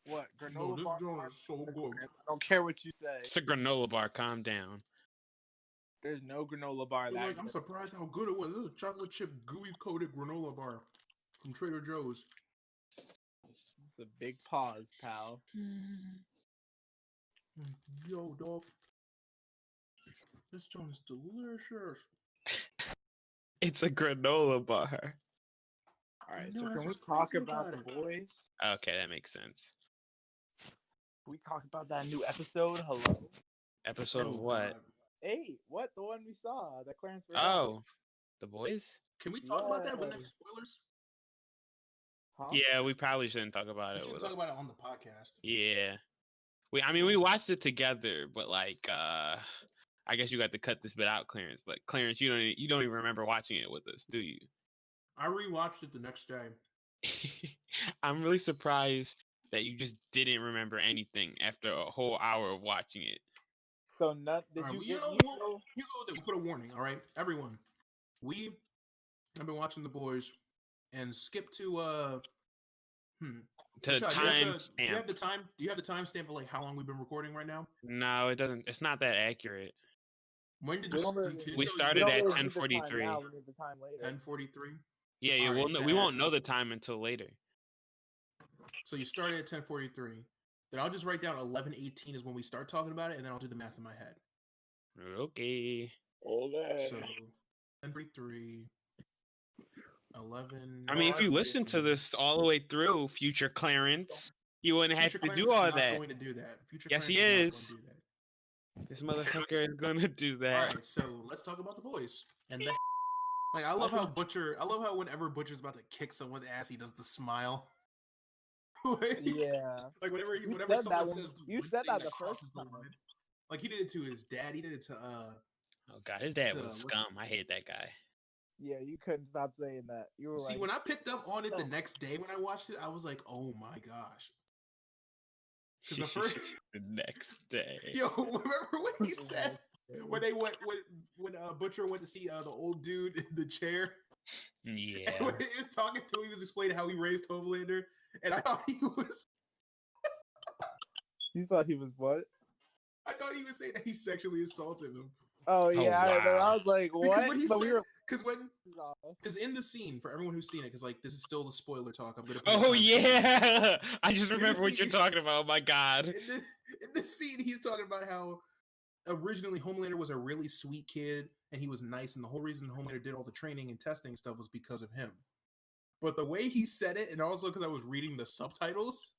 What? Granola this bar? drum is so good. I don't care what you say. It's a granola bar. Calm down. There's no granola bar that I'm surprised how good it was. This is a chocolate chip gooey coated granola bar from Trader Joe's. It's a big pause, pal. Yo, dog. This joint is delicious. It's a granola bar. Alright, so can we talk about the boys? Okay, that makes sense. Can we talk about that new episode? Hello? Episode of what? Hey, what? The one we saw, that Clarence. Oh, The Boys? Can we talk about that with any spoilers? Huh? Yeah, we probably shouldn't talk about We it. shouldn't talk about it on the podcast. Yeah. We watched it together, but like, I guess you got to cut this bit out, Clarence. But Clarence, you don't even remember watching it with us, do you? I rewatched it the next day. I'm really surprised that you just didn't remember anything after a whole hour of watching it. So not did All right, you well, get here's you what we'll do. We'll put a warning. All right, everyone. We have been watching The Boys, and skip to To Rashad, time do you have stamp. the time? Do you have the timestamp of like how long we've been recording right now? No, it doesn't. It's not that accurate. When did We you? don't really, Can you We tell we started don't at really need the time 10:43. now. We need the time later. 10:43. Yeah, All right, we won't know the time until later. So you started at 10:43. Then I'll just write down 11:18 is when we start talking about it, and then I'll do the math in my head. Okay. So 10:43, 11. I mean, if you listen to this all the way through, future Clarence, you wouldn't have Future to Clarence do is all not that. going to do that. Future Yes, Clarence he is not going is. to do that. This motherfucker is gonna do All that. right, so let's talk about The Boys and the. Like I love how whenever Butcher's about to kick someone's ass, he does the smile. Yeah. Like whenever You someone said says the you one said thing that the crosses first the time. line. Like he did it to his dad. He did it to Oh god, his dad to, was scum. I hate that guy. Yeah, you couldn't stop saying that. You were See, like, when I picked up on it the "Oh." next day when I watched it, I was like, "Oh my gosh!" Because the first, The next day. yo, remember when he said when they went when Butcher went to see the old dude in the chair? Yeah. And when he was talking to him, he was explaining how he raised Homelander, and I thought he was. You thought he was what? I thought he was saying that he sexually assaulted him. Oh yeah, wow. I was like, what? Because when he But we said, were because in the scene, for everyone who's seen it, because like this is still the spoiler talk. I'm gonna. Oh yeah, I just remember what you're scene- talking about. Oh my god. In the scene, he's talking about how originally Homelander was a really sweet kid and he was nice, and the whole reason Homelander did all the training and testing stuff was because of him. But the way he said it, and also because I was reading the subtitles,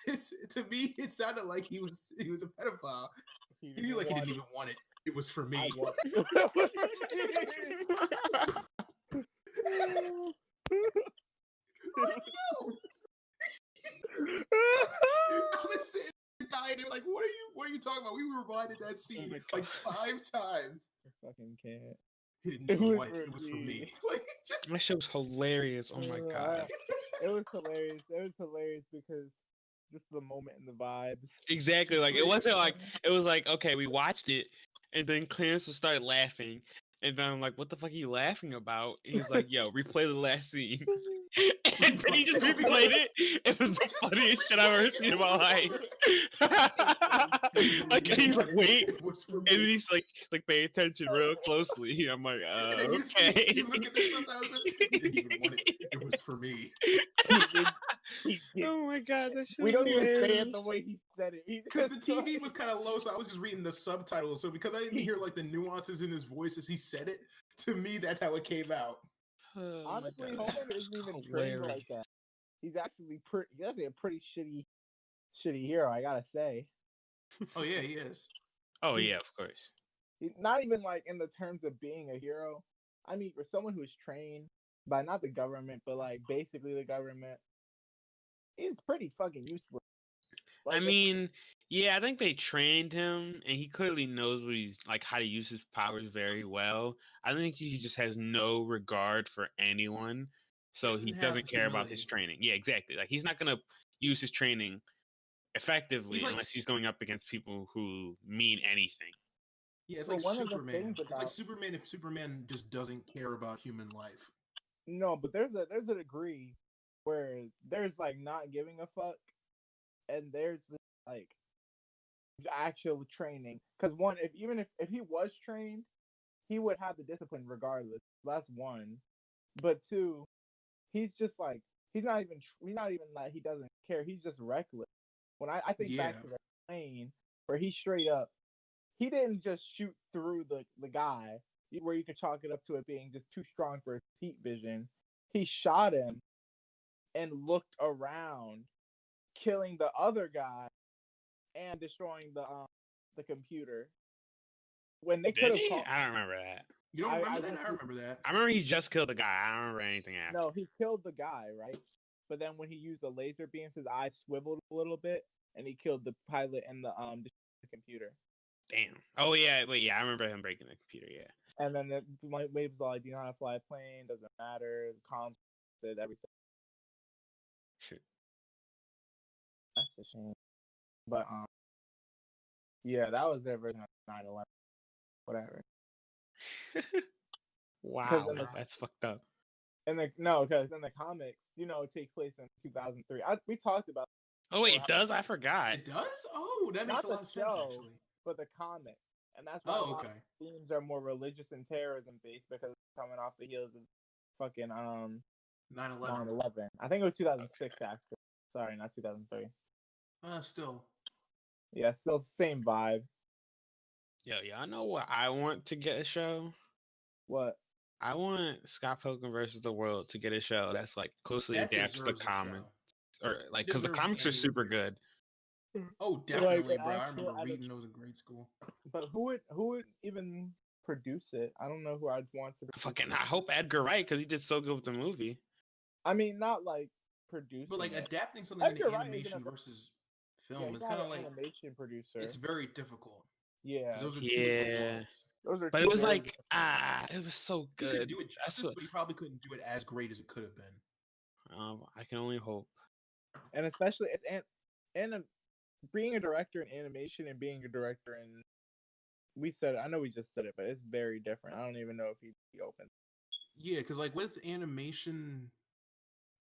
to me it sounded like he was a pedophile. He didn't even want it. It was for me. I was sitting there dying. They were like, what are you talking about? We rewinded that scene like 5 times. I fucking can't. He didn't even want it. It was for me. Like, That shit was hilarious. Oh my god. It was hilarious. It was hilarious because just the moment and the vibes. Exactly. Like it wasn't like it was like, okay, we watched it, and then Clarence would start laughing, and then I'm like, what the fuck are you laughing about? And he's like, yo, replay the last scene. And then he just replayed it. It was the funniest shit I've ever seen in my life. Like he's like, wait, and then he's like pay attention real closely. I'm like, okay. You look at the subtitles. He didn't even want it. It was for me. Oh my god, that shit. We don't even say it the way he said it. Because the TV was kind of low, so I was just reading the subtitles. So because I didn't hear like the nuances in his voice as he said it, to me that's how it came out. Oh honestly, Homelander isn't even trained like that. He's actually a pretty shitty hero, I gotta say. Oh yeah, he is. Oh yeah, of course. He's not even like in the terms of being a hero. I mean, for someone who's trained by not the government, but like basically the government, he's pretty fucking useless. Like, I mean, yeah, I think they trained him, and he clearly knows what he's like, how to use his powers very well. I think he just has no regard for anyone, so he doesn't care about his training. Yeah, exactly. Like he's not gonna use his training effectively unless he's going up against people who mean anything. Yeah, it's like Superman. It's like Superman if Superman just doesn't care about human life. No, but there's a degree where there's like not giving a fuck, and there's like actual training. Because one, if he was trained, he would have the discipline regardless. That's one. But two, he's just like he's not even like he doesn't care. He's just reckless. When I think back to the plane where he straight up, he didn't just shoot through the guy where you could chalk it up to it being just too strong for his heat vision. He shot him and looked around, killing the other guy and destroying the computer. When they could have, I don't remember that. You don't remember that? I remember that. I remember he just killed the guy. I don't remember anything after. No, he killed the guy, right? but then when he used the laser beams, his eyes swiveled a little bit, and he killed the pilot and the computer. Damn. Oh yeah, wait, yeah, I remember him breaking the computer. Yeah. And then the Waves was like, "Do you know how to fly a plane? Doesn't matter." The comms did everything. Shit. That's a shame. But yeah, that was their version of 9/11. Whatever. Wow, that's fucked up. And because in the comics, it takes place in 2003. We talked about. Oh wait, it does? I forgot. It does? Oh, that makes a lot of sense actually. But the comic, and that's why themes are more religious and terrorism based because it's coming off the heels of fucking 9/11. I think it was 2006 actually. Sorry, not 2003. Still. Yeah, still same vibe. Yo, y'all know what I want to get a show? What? I want Scott Pilgrim versus the World to get a show that's like closely adapts to the comics, or like because the comics are super good. Oh, definitely, bro. I remember reading those in grade school. But who would even produce it? I don't know who I'd want to. Fucking, I hope Edgar Wright because he did so good with the movie. I mean, not like producing, but like adapting something into animation versus film is kind of like animation producer. It's very difficult. Yeah, those are two different worlds. But it was like it was so good. He could do it justice, but he probably couldn't do it as great as it could have been. I can only hope. And especially being a director in animation and being a director in, we said it, I know we just said it, but it's very different. I don't even know if he'd be open. Yeah, because like with animation,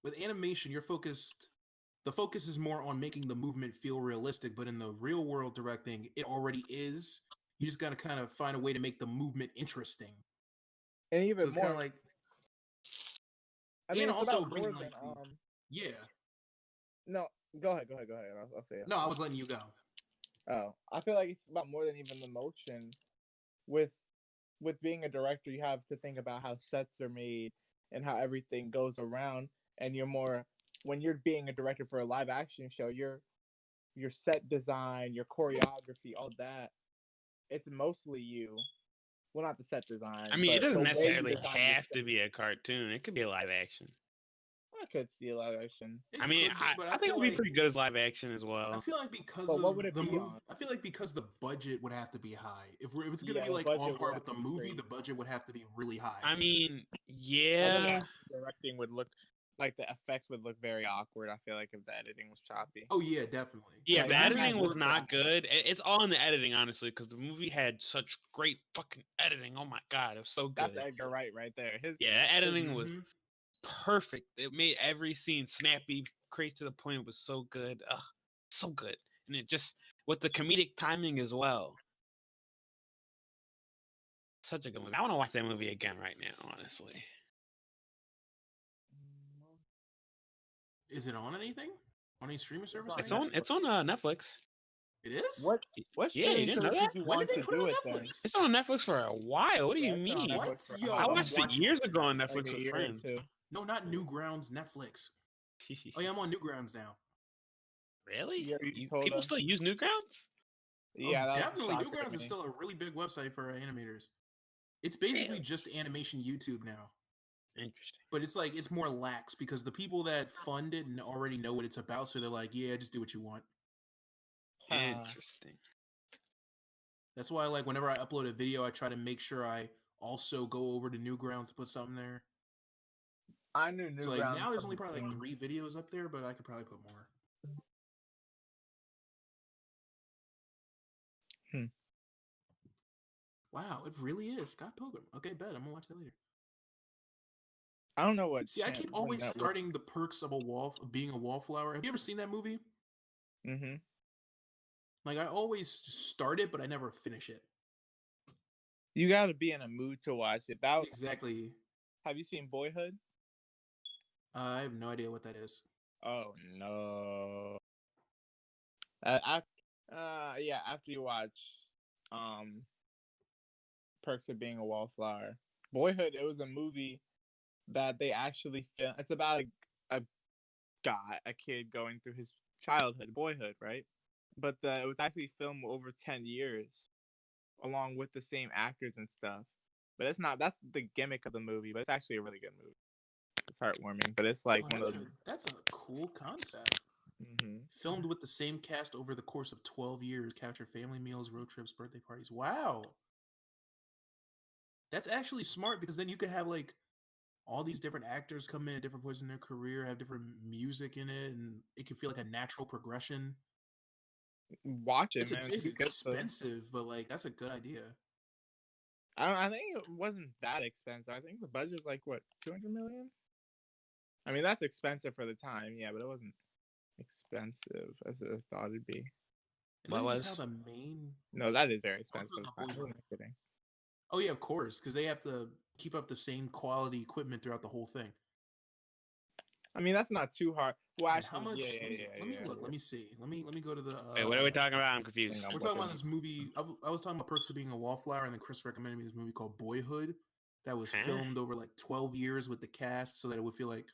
the focus is more on making the movement feel realistic, but in the real world directing, it already is. You just got to kind of find a way to make the movement interesting. And even so more like, I mean, and also more than, yeah. No, go ahead. I'll say it. No, I was letting you go. Oh, I feel like it's about more than even the motion. With being a director, you have to think about how sets are made and how everything goes around. And when you're being a director for a live action show, your set design, your choreography, all that, it's mostly you. Well, not the set design. I mean, it doesn't necessarily have to be a cartoon. It could be a live action. I could see a live action. I mean, I think it would be pretty good as live action as well. I feel like because the budget would have to be high. If it's gonna be like on par with the movie, the budget would have to be really high. I mean, yeah. Directing would look like the effects would look very awkward. I feel like if the editing was choppy. Oh yeah, definitely. Yeah, the editing was not good. It's all in the editing, honestly, because the movie had such great fucking editing. Oh my god, it was so good. That's Edgar Wright right there. The editing was perfect. It made every scene snappy, straight to the point. It was so good. So good. And it just, with the comedic timing as well. Such a good movie. I want to watch that movie again right now, honestly. Is it on anything? On any streaming service? It's on Netflix. It is? What yeah, you didn't know that? When did they put it on Netflix? It's on Netflix for a while. What do you mean? I watched it years ago on Netflix with friends. No, not Newgrounds, Netflix. Oh yeah, I'm on Newgrounds now. Really? Yeah, people still use Newgrounds? Yeah, definitely. Newgrounds is still a really big website for animators. It's basically just animation YouTube now. Interesting. But it's more lax because the people that fund it and already know what it's about, so they're like, yeah, just do what you want. Interesting. That's why, like, whenever I upload a video, I try to make sure I also go over to Newgrounds to put something there. I knew Newgrounds. So like now there's only probably like 3 videos up there, but I could probably put more. Wow, it really is Scott Pilgrim. Okay, bet I'm gonna watch that later. I don't know what. See, I keep always starting The Perks of Being a Wallflower. Have you ever seen that movie? Mm-hmm. Like I always start it, but I never finish it. You got to be in a mood to watch it. Exactly. Have you seen Boyhood? I have no idea what that is. Oh no. After you watch Perks of Being a Wallflower. Boyhood, it was a movie that they actually filmed. It's about a kid going through his boyhood, right? But it was actually filmed over 10 years along with the same actors and stuff. But that's the gimmick of the movie, but it's actually a really good movie. It's heartwarming, but it's like that's a cool concept. Mm-hmm. Filmed with the same cast over the course of 12 years, capture family meals, road trips, birthday parties. Wow. That's actually smart because then you could have like all these different actors come in at different points in their career, have different music in it, and it can feel like a natural progression. Watch it, It's man. it's It's good, so- expensive, but like that's a good idea. I think it wasn't that expensive. I think the budget was like what, 200 million? I mean, that's expensive for the time, yeah, but it wasn't expensive as I thought it'd be. And What look at just how was? the main. No, that is very expensive talking for the about time. I'm Boyhood. not kidding. Oh yeah, of course, because they have to keep up the same quality equipment throughout the whole thing. I mean, that's not too hard. Well, And actually, how much? yeah. Let me look. Let me see. Let me go to the. Wait, what are we talking about? I'm confused. I'm We're talking about looking. this movie. I was talking about Perks of Being a Wallflower, and then Chris recommended me this movie called Boyhood, that was Huh? filmed over like 12 years with the cast, so that it would feel like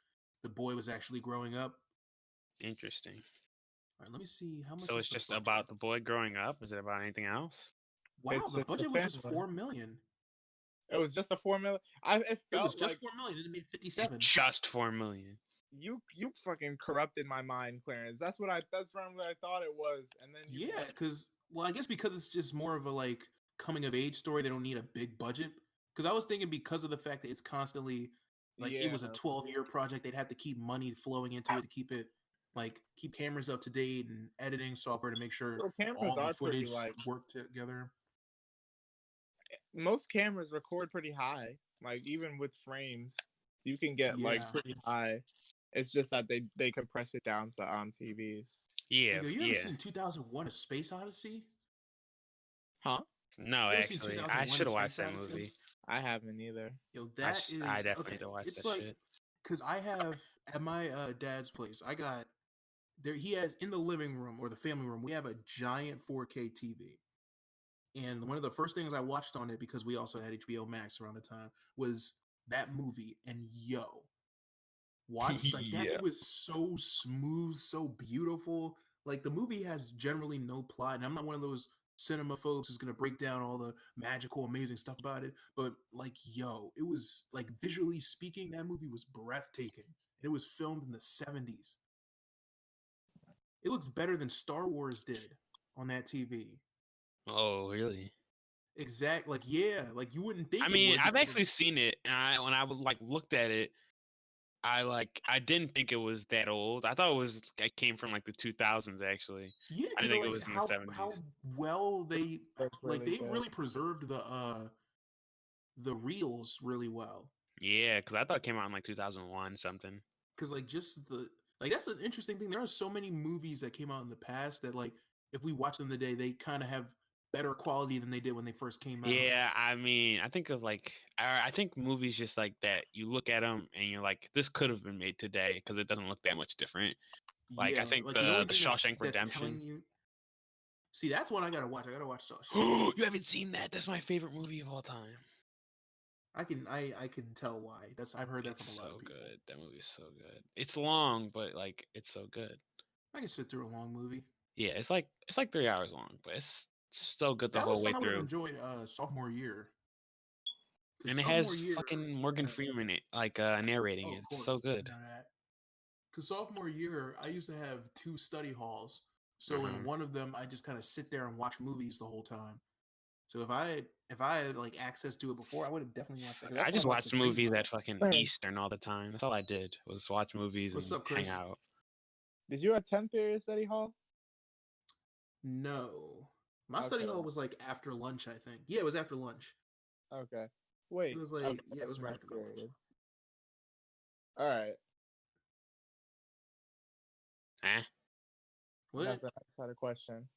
the boy was actually growing up. Interesting. All right, let me see how much. So was it's the just budget? about the boy growing up? Is it about anything else? Wow, It's the just a budget was just family. 4 million. It was just a 4 million. It It was felt just like 4 million. It made It's 57. just 4 million. you fucking corrupted my mind, Clarence. That's around what I thought it was, and then you Yeah, like, because I guess because it's just more of a like coming of age story. They don't need a big budget. Because I was thinking because of the fact that it's constantly like it yeah, was a 12-year project, they'd have to keep money flowing into it to keep it like keep cameras up to date and editing software to make sure so cameras all the are pretty footage like work together. most cameras record pretty high. Like even with frames, you can get like Yeah. pretty high. It's just that they compress it down to on TVs. Yeah, Yo, you ever yeah. seen 2001: A Space Odyssey? Huh? No, You ever seen actually, 2001: I A should have watched Space that Odyssey? movie. I haven't either. Yo, I, that sh- is I definitely okay. need to watch It's that like shit. because I have at my dad's place, I got there. He has in the living room or the family room, we have a giant 4K TV. And one of the first things I watched on it, because we also had HBO Max around the time, was that movie. And yo, watch like that. Yeah. It was so smooth, so beautiful. Like the movie has generally no plot, and I'm not one of those cinema folks who's gonna break down all the magical, amazing stuff about it. But like, yo, it was like visually speaking, that movie was breathtaking. It was filmed in the 70s. It looks better than Star Wars did on that TV. Oh, really? Exact, like yeah, like you wouldn't think I it mean, would I've because actually seen it, and when I was like looked at it, I didn't think it was that old. I thought it came from like the 2000s actually. yeah, I because didn't think it like was in the how 70s. well they That's like really they good. really preserved the reels really well. Yeah, because I thought it came out in like 2001 something. Because like just the like that's an interesting thing. There are so many movies that came out in the past that like if we watch them today, they kind of have better quality than they did when they first came out. Yeah, I mean, I think of like I think movies just like that. You look at them and you're like, this could have been made today because it doesn't look that much different. Like Yeah, I think like the only the thing Shawshank that's telling Redemption. you. See, that's one I gotta watch. I gotta watch Shawshank. You haven't seen that? That's my favorite movie of all time. I can tell why. I've heard that It's from a lot so of people. good. That movie's so good. It's long, but like it's so good. I can sit through a long movie. Yeah, it's like 3 hours long, but it's so good the That was whole way something I would have through. enjoyed sophomore year. 'Cause And it sophomore has year, fucking Morgan Freeman like narrating oh, it. of It's so course, I good. know that. Because sophomore year, I used to have 2 study halls. So in Mhm. one of them, I just kind of sit there and watch movies the whole time. So if I had like access to it before, I would have definitely watched that. 'Cause I that's when just I watched watched The Green movies Mile. at fucking Clarence, Eastern all the time. That's all I did was watch movies What's and up, hang Chris? out. did you attend period study hall? No, my study Okay, hall was like after lunch. I think. Yeah, it was after lunch. okay. It Wait, was okay, like yeah, it was that's right my after my lunch. period. All right, Eh? What? nothing. I just had a question.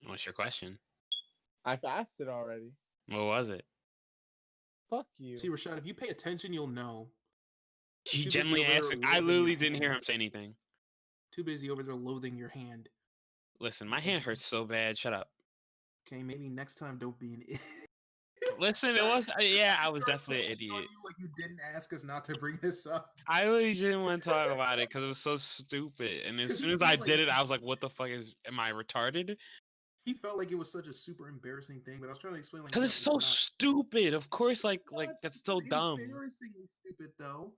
What's your question? I've asked it already. What was it? Fuck you. See, Rashad, if you pay attention, you'll know. He Too busy generally over asked there it. I loathing your literally didn't hear hand. him say anything. Too busy over there loathing your hand. Listen, my hand hurts so bad. Shut up. Okay, maybe next time don't be an idiot. Listen, it was yeah, I was Start definitely an flashing on idiot. you like you didn't ask us not to bring this up. I really didn't want to talk about it because it was so stupid. And as 'Cause soon he as I feels like did it's it, I was like, "What the fuck am I retarded?" he felt like it was such a super embarrassing thing, but I was trying to explain like Because no, it's it's so not. stupid. Of course, like Not that's so super dumb. embarrassingly stupid though.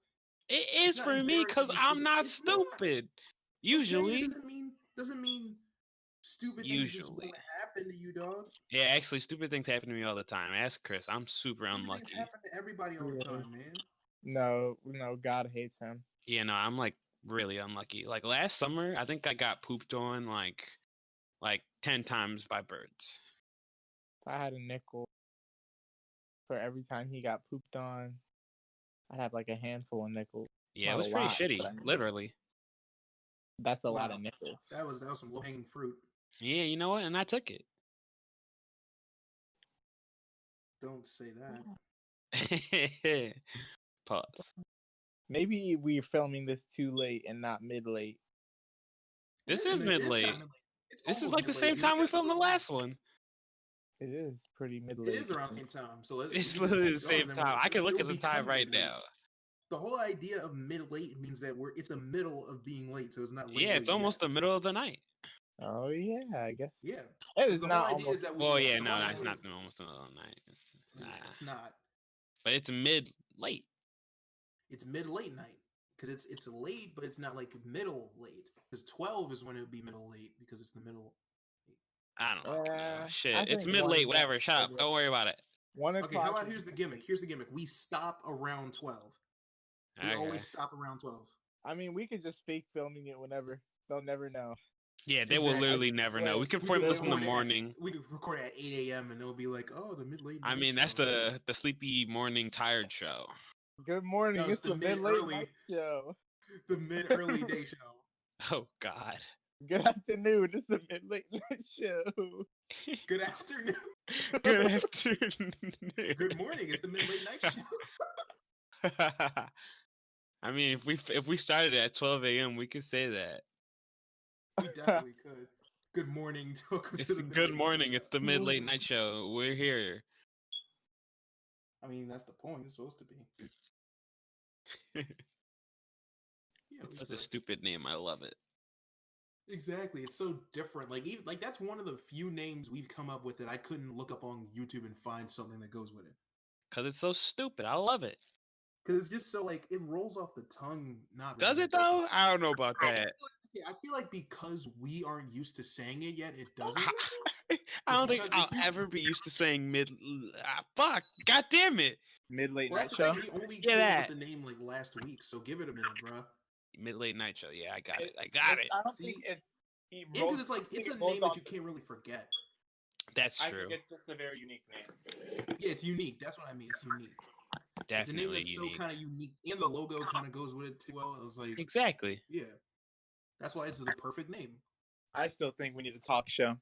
It is not for me embarrassing because and I'm stupid. not It's not. stupid. Okay, Usually. it doesn't mean stupid things just won't happen to you, dog. Yeah, actually, stupid things happen to me all the time. Ask Chris. I'm super Stupid things unlucky. happen to everybody all the time, man. No, God hates him. Yeah, no, I'm like really unlucky. Like last summer, I think I got pooped on like 10 times by birds. If I had a nickel for every time he got pooped on, I'd have like a handful of nickels. Yeah, Not it was a pretty lot, shitty, but I mean, literally. that's a lot Wow. of nickels. That was some low hanging fruit. Yeah, you know what? And I took it. Don't say that. Pause. Maybe we're filming this too late and not mid-late. This is mid-late. This is like the same time we filmed the last one. It is pretty mid-late. It is around the same time. So It's literally the same time. I can look at the time right now. The whole idea of mid-late means that it's the middle of being late, so it's not late. Yeah, it's almost the middle of the night. Oh yeah, I guess. Yeah. It is The not whole idea almost. is that well, yeah, no, it's not almost the middle of the night. It's not. But it's mid-late. It's mid-late night because it's late, but it's not like middle late. Because 12 is when it would be middle late because it's the middle. I don't know. Shit, I it's think mid-late. Whatever. Shut up. Don't worry about it. 1 o'clock. Okay, how about here's the gimmick. We stop around 12. We always stop around 12. I mean, we could just fake filming it whenever. They'll never know. Yeah, they will literally never know. We can film this in the morning. We could record at 8 a.m. and they'll be like, "Oh, the mid-late." I mean, that's the sleepy morning tired show. Good morning. No, it's the mid-late night show. The mid-early day show. Oh God. Good afternoon. It's the mid-late night show. Good afternoon. Good afternoon. Good morning. It's the mid-late night show. I mean, if we started at 12 a.m., we could say that. We definitely could. Good morning. Good morning. It's the mid-late night show. We're here. I mean, that's the point. It's supposed to be. Yeah, it's such a stupid name. I love it. Exactly. It's so different. Like that's one of the few names we've come up with that I couldn't look up on YouTube and find something that goes with it. Because it's so stupid. I love it. Because it's just so like it rolls off the tongue. Not does it though? I don't know about that. I feel like because we aren't used to saying it yet, it doesn't. I don't think I'll ever be used to saying fuck. God damn it. Mid-late night show. We only came up with the name like last week, so give it a minute, bro. Mid-late night show. Yeah, I got it. I don't think it. Because it's a name that you can't really forget. That's true. I think it's just a very unique name. Yeah, it's unique. That's what I mean. It's unique. Definitely it's a name that's unique. so kind of unique, and the logo kind of goes with it too well. It was like exactly. Yeah, that's why it's the perfect name. I still think we need a talk show.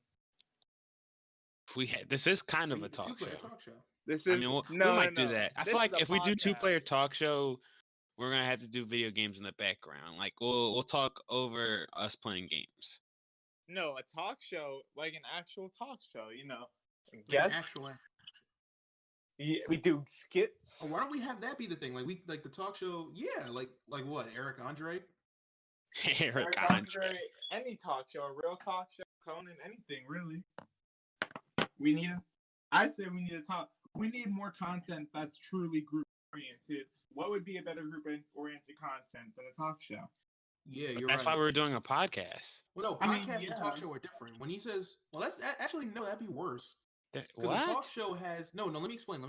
This is kind of a talk show. This is. I mean, we might do that. I feel like if we do two-player talk show, we're gonna have to do video games in the background. Like we'll talk over us playing games. No, a talk show, like an actual talk show. You know, yes. Actual. Yeah, we do skits. Oh, why don't we have that be the thing? Like the talk show. Yeah, like what? Eric Andre. Eric Andre. Any talk show, a real talk show, Conan, anything really. I say we need to talk. We need more content that's truly group oriented. What would be a better group oriented content than a talk show? Yeah, you're that's right. why we're doing a podcast. Well, no, podcast and talk show are different. When he says, well, that's actually no, that'd be worse. Because the talk show has no. Let me explain.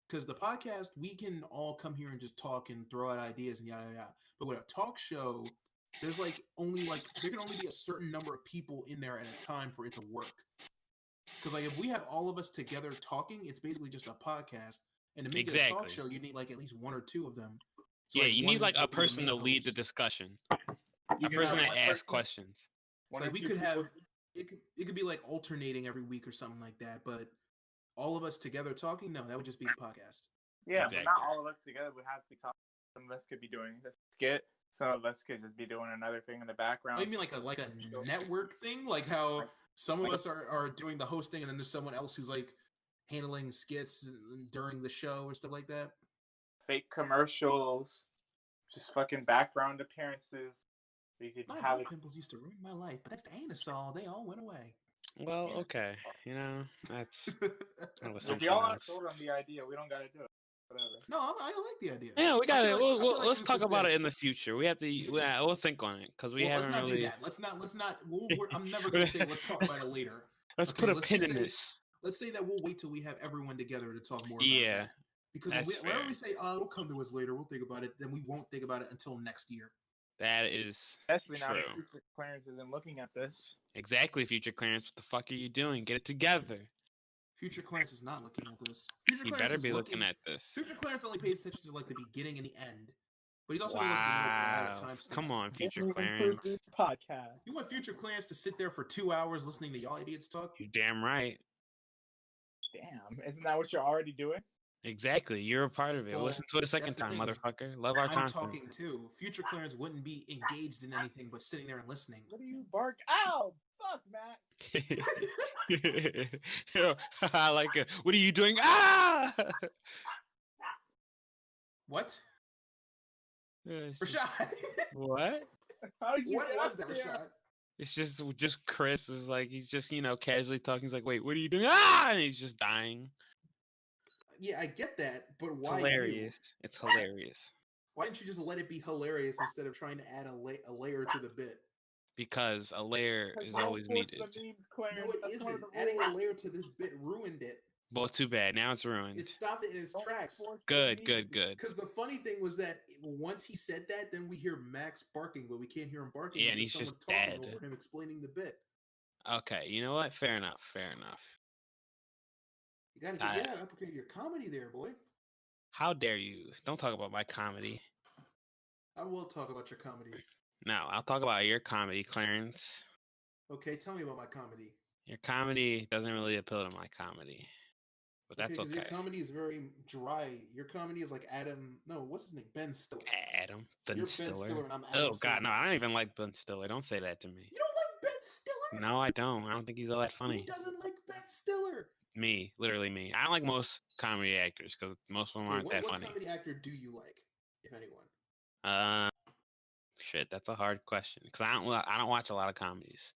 Because the podcast, we can all come here and just talk and throw out ideas and yada yada. But with a talk show, there's there can only be a certain number of people in there at a time for it to work. Because if we have all of us together talking, it's basically just a podcast. And to make it a talk show, you need at least one or two of them. So you need a person to lead the discussion. A person that asks questions. So we could have it could be alternating every week or something like that. But all of us together talking, no, that would just be a podcast. Yeah, exactly. But not all of us together would have to be talking. Some of us could be doing a skit. Some of us could just be doing another thing in the background. You mean like a network thing? Like how some of us are doing the hosting and then there's someone else who's handling skits during the show or stuff like that? Fake commercials, just fucking background appearances. You could my pimples used to ruin my life, but that's the anusol. They all went away. Well, okay. That's if y'all aren't sold on the idea, we don't gotta do it. whatever. No, I like the idea. Yeah, we got it. Let's it talk was about just it in the future. We have to. We'll think on it because we Well, let's haven't not really. do that. Let's not. I'm never gonna say let's talk about it later. Let's Okay, put a let's pin just in say this. let's say that we'll wait till we have everyone together to talk more about Yeah, that. Because that's whenever fair. we say, "Oh, it'll come to us later," we'll think about it. Then we won't think about it until next year. That is Especially now true. that future Clarence isn't looking at this. Exactly, future Clarence. What the fuck are you doing? Get it together. Future Clarence is not looking at this. Future You Clarence better is be looking at this. Future Clarence only pays attention to like the beginning and the end, but he's also gonna look at the middle because I have a Wow. timestamp. Come on, future This Clarence. podcast. You want Future Clarence to sit there for 2 hours listening to y'all idiots talk? You damn right. Damn, isn't that what you're already doing? Exactly. You're a part of it. Well, Listen to it a second that's the time, thing. motherfucker. Love our I'm content. talking too. Future Clarence wouldn't be engaged in anything but sitting there and listening. What do you bark? Ow! Fuck, Matt. I like it. What are you doing? Ah! What? Yes. Rashad. What? How did you What get was up that, there? Rashad? It's just Chris is like he's just casually talking. He's like, wait, what are you doing? Ah! And he's just dying. Yeah, I get that, but It's why hilarious. you? It's hilarious. Why didn't you just let it be hilarious instead of trying to add a layer to the bit? Because a layer is always needed. The memes, Clarence. No, it That's part isn't. of the Adding a rules. layer to this bit ruined it. Well, too bad. Now it's ruined. It stopped it in its Don't tracks. force the Good, memes. good, good. Because the funny thing was that once he said that, then we hear Max barking, but we can't hear him barking. Yeah, and because he's just someone's talking dead. over him explaining the bit. Okay, you know what? Fair enough. Fair enough. You gotta upgrade your comedy there, boy. How dare you? Don't talk about my comedy. I will talk about your comedy. No, I'll talk about your comedy, Clarence. Okay, tell me about my comedy. Your comedy doesn't really appeal to my comedy. But that's because okay. your comedy is very dry. Your comedy is like what's his name? Ben Stiller. Ben You're Stiller. Ben Stiller and I'm Adam Oh, God, no, Sandler. I don't even like Ben Stiller. Don't say that to me. You don't like Ben Stiller? No, I don't. I don't think he's all that funny. Who doesn't like Ben Stiller? Me, literally me. I don't like most comedy actors because most of them aren't that what funny. What comedy actor do you like, if anyone? Shit, that's a hard question because I don't watch a lot of comedies.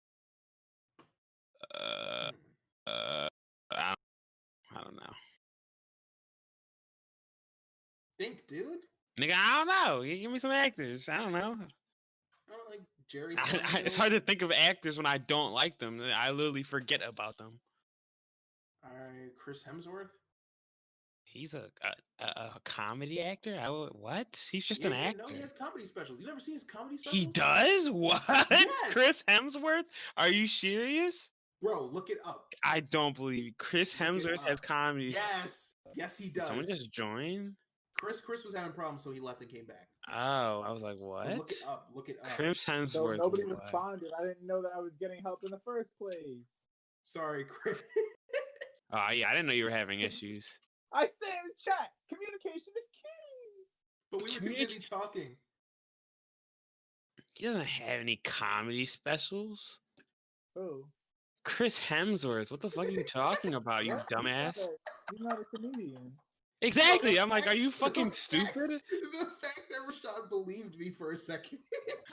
I don't know. Think, dude. Nigga, I don't know. You give me some actors. I don't know. I don't like Jerry. It's hard to think of actors when I don't like them. I literally forget about them. All right, Chris Hemsworth. He's a comedy actor? What? He's just an actor. No, he has comedy specials. You never seen his comedy specials? He does? What? Yes! Chris Hemsworth? Are you serious? Bro, look it up. I don't believe you. Chris Hemsworth has comedy. Yes, he does. Someone just join? Chris was having problems, so he left and came back. Oh, I was like, what? But look it up. Chris Hemsworth. So nobody responded. I didn't know that I was getting help in the first place. Sorry, Chris. Oh, yeah, I didn't know you were having issues. I stay in the chat. Communication is key. But we were too busy talking. He doesn't have any comedy specials. Oh. Chris Hemsworth. What the fuck are you talking about, you dumbass? He's not a comedian. Exactly. I'm like, are you fucking stupid? The fact that Rashad believed me for a second.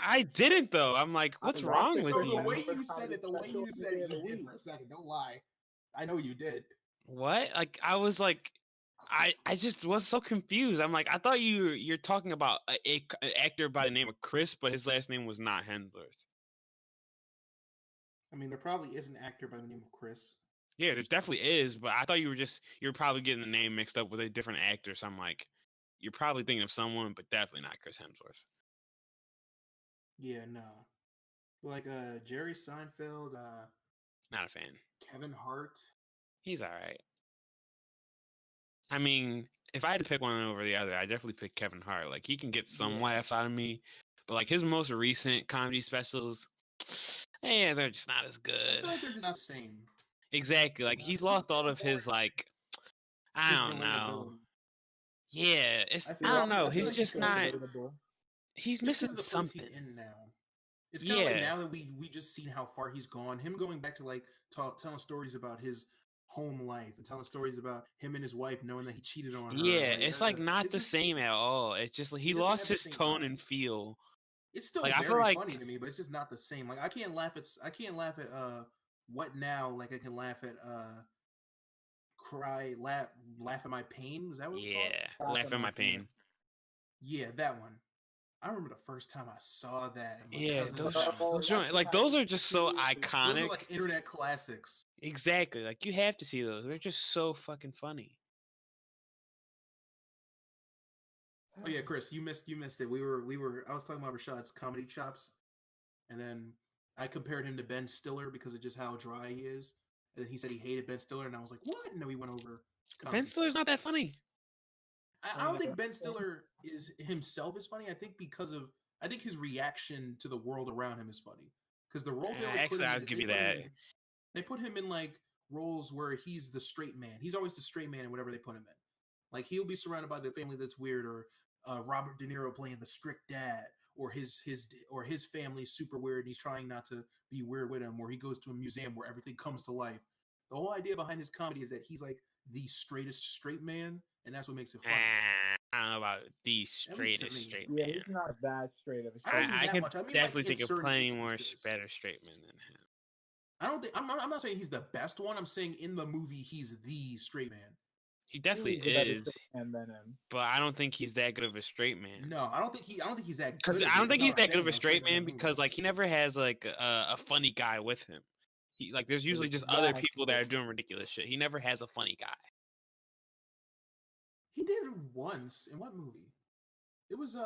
I didn't though. I'm like, what's wrong with you? The way you said it, you did for a second. Don't lie. I know you did. What? Like, I was like, I just was so confused. I'm like, I thought you're talking about an actor by the name of Chris, but his last name was not Hemsworth. I mean, there probably is an actor by the name of Chris. Yeah, there definitely is, but I thought you're probably getting the name mixed up with a different actor. So I'm like, you're probably thinking of someone, but definitely not Chris Hemsworth. Yeah, no. Like Jerry Seinfeld, Not a fan. Kevin Hart. He's all right. I mean, if I had to pick one over the other, I'd definitely pick Kevin Hart. Like, he can get some laughs out of me, but like his most recent comedy specials, they're just not as good. I feel like they're just not the same. Exactly. Like, he's lost all of his, like, I don't know. Yeah, I don't know. He's just not. He's missing something. He's in now. It's kind of like now that we just seen how far he's gone. Him going back to like telling stories about his home life and telling stories about him and his wife knowing that he cheated on her. Yeah, it's like not the same at all. It's just like he lost his tone and feel. It's still like, very I feel like, funny to me, but it's just not the same. Like I can't laugh at What Now like I can laugh at laugh at my pain. Was that what it was called? Yeah, laugh at my pain. Yeah, that one. I remember the first time I saw that. And my Yeah, cousin those are just so iconic. Those are like internet classics. Exactly. Like, you have to see those. They're just so fucking funny. Oh yeah, Chris, you missed it. I was talking about Rashad's comedy chops, and then I compared him to Ben Stiller because of just how dry he is. And then he said he hated Ben Stiller, and I was like, what? And then we went over Ben Stiller's not that funny. I don't think Ben Stiller is himself is funny. I think his reaction to the world around him is funny. Because the roles they always put him in, I'll give you that. They put him in like roles where he's the straight man. He's always the straight man in whatever they put him in. Like, he'll be surrounded by the family that's weird, or Robert De Niro playing the strict dad, or his family's super weird and he's trying not to be weird with him, or he goes to a museum where everything comes to life. The whole idea behind his comedy is that he's like the straightest straight man, and that's what makes it funny. I don't know about the straightest straight man. Yeah, he's not that straight of a straight man. I can definitely think of plenty more better straight men than him. I'm not saying he's the best one. I'm saying in the movie he's the straight man. He definitely is, but I don't think he's that good of a straight man. No, I don't think he's that good. Because I don't think he's that good of a straight man because like he never has like a funny guy with him. He like there's usually just other people that are doing ridiculous shit. He never has a funny guy. He did it once in what movie? It was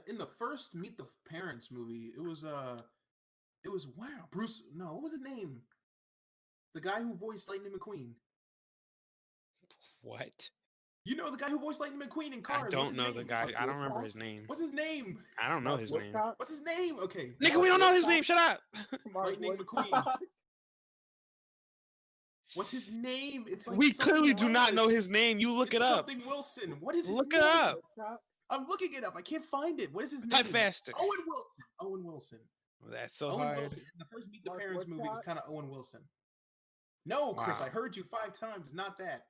in the first Meet the Parents movie. It was wow, Bruce. No, what was his name? The guy who voiced Lightning McQueen. What? You know the guy who voiced Lightning McQueen in Cars. I don't know the guy. I don't remember his name. What's his name? I don't know his name. What's his name? Okay. Nigga, we don't know his name. Shut up. Lightning McQueen. What's his name? It's like we clearly do not know his name. You look it up. Something Wilson. What is his name? Look it up. I'm looking it up. I can't find it. What is his name? Type faster. Owen Wilson. Well, that's so hard. Wilson. The first Meet the Parents movie was kind of Owen Wilson. No, Chris, I heard you 5 times. Not that.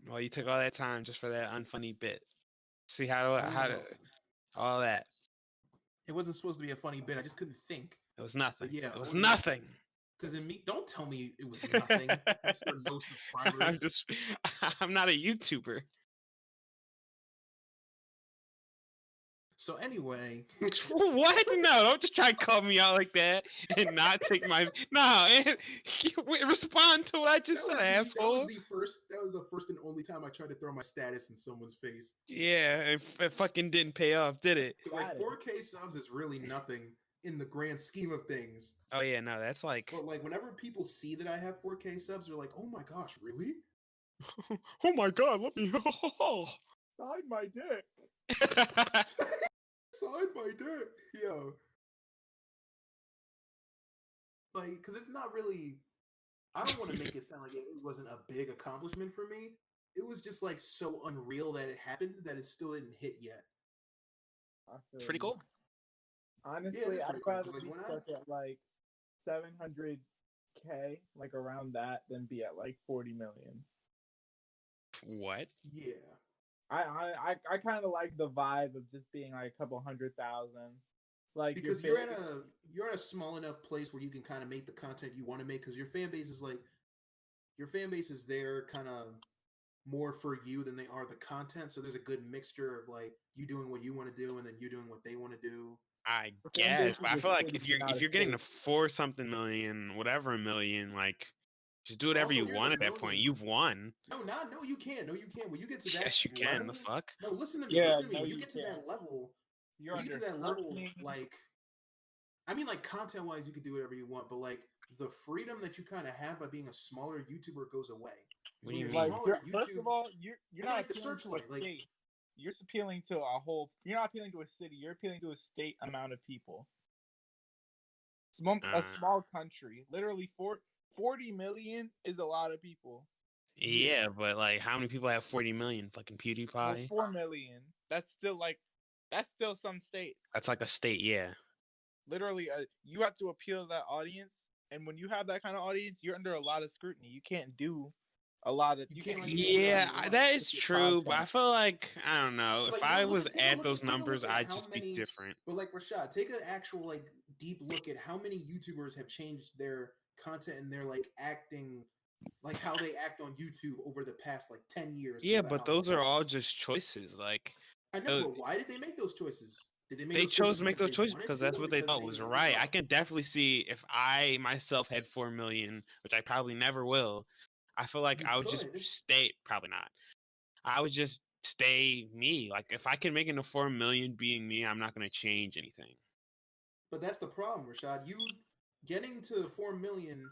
Well, you took all that time just for that unfunny bit. See how all that. It wasn't supposed to be a funny bit. I just couldn't think. It was nothing. But yeah, it was nothing. Because don't tell me it was nothing. No subscribers. I'm not a YouTuber. So anyway, what? No, don't just try to call me out like that and not take my respond to what I just said, asshole. That was the first and only time I tried to throw my status in someone's face. Yeah, it fucking didn't pay off, did it? Like 4K subs is really nothing in the grand scheme of things. Oh yeah, no, that's like. But like whenever people see that I have 4K subs, they're like, "Oh my gosh, really? Oh my god, let me sign my dick." Sign my dick, yo. Like, because it's not really. I don't want to make it sound like it wasn't a big accomplishment for me. It was just like so unreal that it happened that it still didn't hit yet. It's pretty cool. Honestly, I'd rather be stuck at like 700K, like around that, than be at like 40 million. What? Yeah. I kind of like the vibe of just being like a couple 100,000. Like because you're at a small enough place where you can kind of make the content you want to make, because your fan base is there kind of more for you than they are the content. So there's a good mixture of like you doing what you want to do and then you doing what they want to do. I guess, but I feel like if you're getting to 4-something million, whatever million, like just do whatever you want at that point. You've won. No, you can't. No, you can't. When you get to that, yes, you can. Level, the fuck? No, listen to me. Yeah, listen to me. When you get to that level, like, I mean, like content-wise, you can do whatever you want, but like the freedom that you kind of have by being a smaller YouTuber goes away. What do you mean? Like, first of all, you're not like the Searchlight. Like, you're appealing to a whole. You're not appealing to a city. You're appealing to a state amount of people. A small country, literally 40 million is a lot of people. Yeah, but like, how many people have 40 million? Fucking PewDiePie. Well, 4 million. That's still some states. That's like a state, yeah. Literally, you have to appeal to that audience, and when you have that kind of audience, you're under a lot of scrutiny. You can't do A lot of You can't, like, Yeah, program that to is get true, but I content. feel like I don't know. It's If like, I look was at at those take a look numbers, at I'd how just be many. different. But like Rashad, take an actual like deep look at how many YouTubers have changed their content and their like acting, like how they act on YouTube over the past like 10 years. Yeah, but those are all just choices. Like, I know, but why did they make those choices? Did they make they those chose choices to make because those they choices wanted because to, that's or what they because thought they was needed right. I money? can definitely see if I myself had 4 million, which I probably never will. I feel like You I would just could, stay. Probably not. I would just stay me. Like if I can make it to 4 million being me, I'm not going to change anything. but that's the problem, Rashad. You getting to 4 million,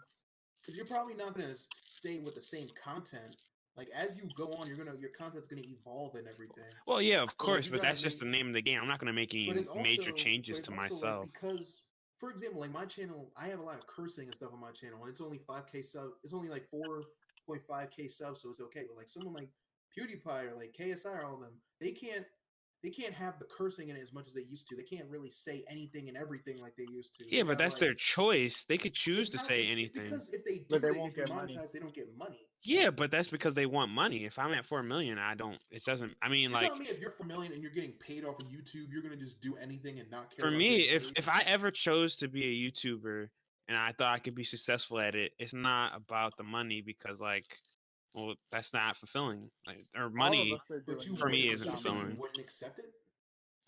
because you're probably not going to stay with the same content. Like as you go on, your content's gonna evolve and everything. Well, yeah, of So like course, you but gotta that's just make, the name of the game. I'm not going to make but any it's major also, changes to like myself. because, for example, like my channel, I have a lot of cursing and stuff on my channel, and it's only 5K sub. It's only like 4.5K subs, so it's okay. But like someone like PewDiePie or like KSI or all of them, they can't have the cursing in it as much as they used to. They can't really say anything and everything like they used to. Yeah, They but gotta that's like, their choice. They could choose it's to not say just, it's anything. because if they But do, they they won't get get money. demonetized. They don't get money. Yeah, but that's because they want money. If I'm at 4 million, I don't. It doesn't. I mean, You're like telling me if you're 4 million and you're getting paid off of YouTube, you're gonna just do anything and not care for about me, getting if paid? if I ever chose to be a YouTuber and I thought I could be successful at it, it's not about the money because like, well, that's not fulfilling. Like, or All of money us are But doing you for me wouldn't. YouTube isn't So you're saying without you money. fulfilling. wouldn't accept it?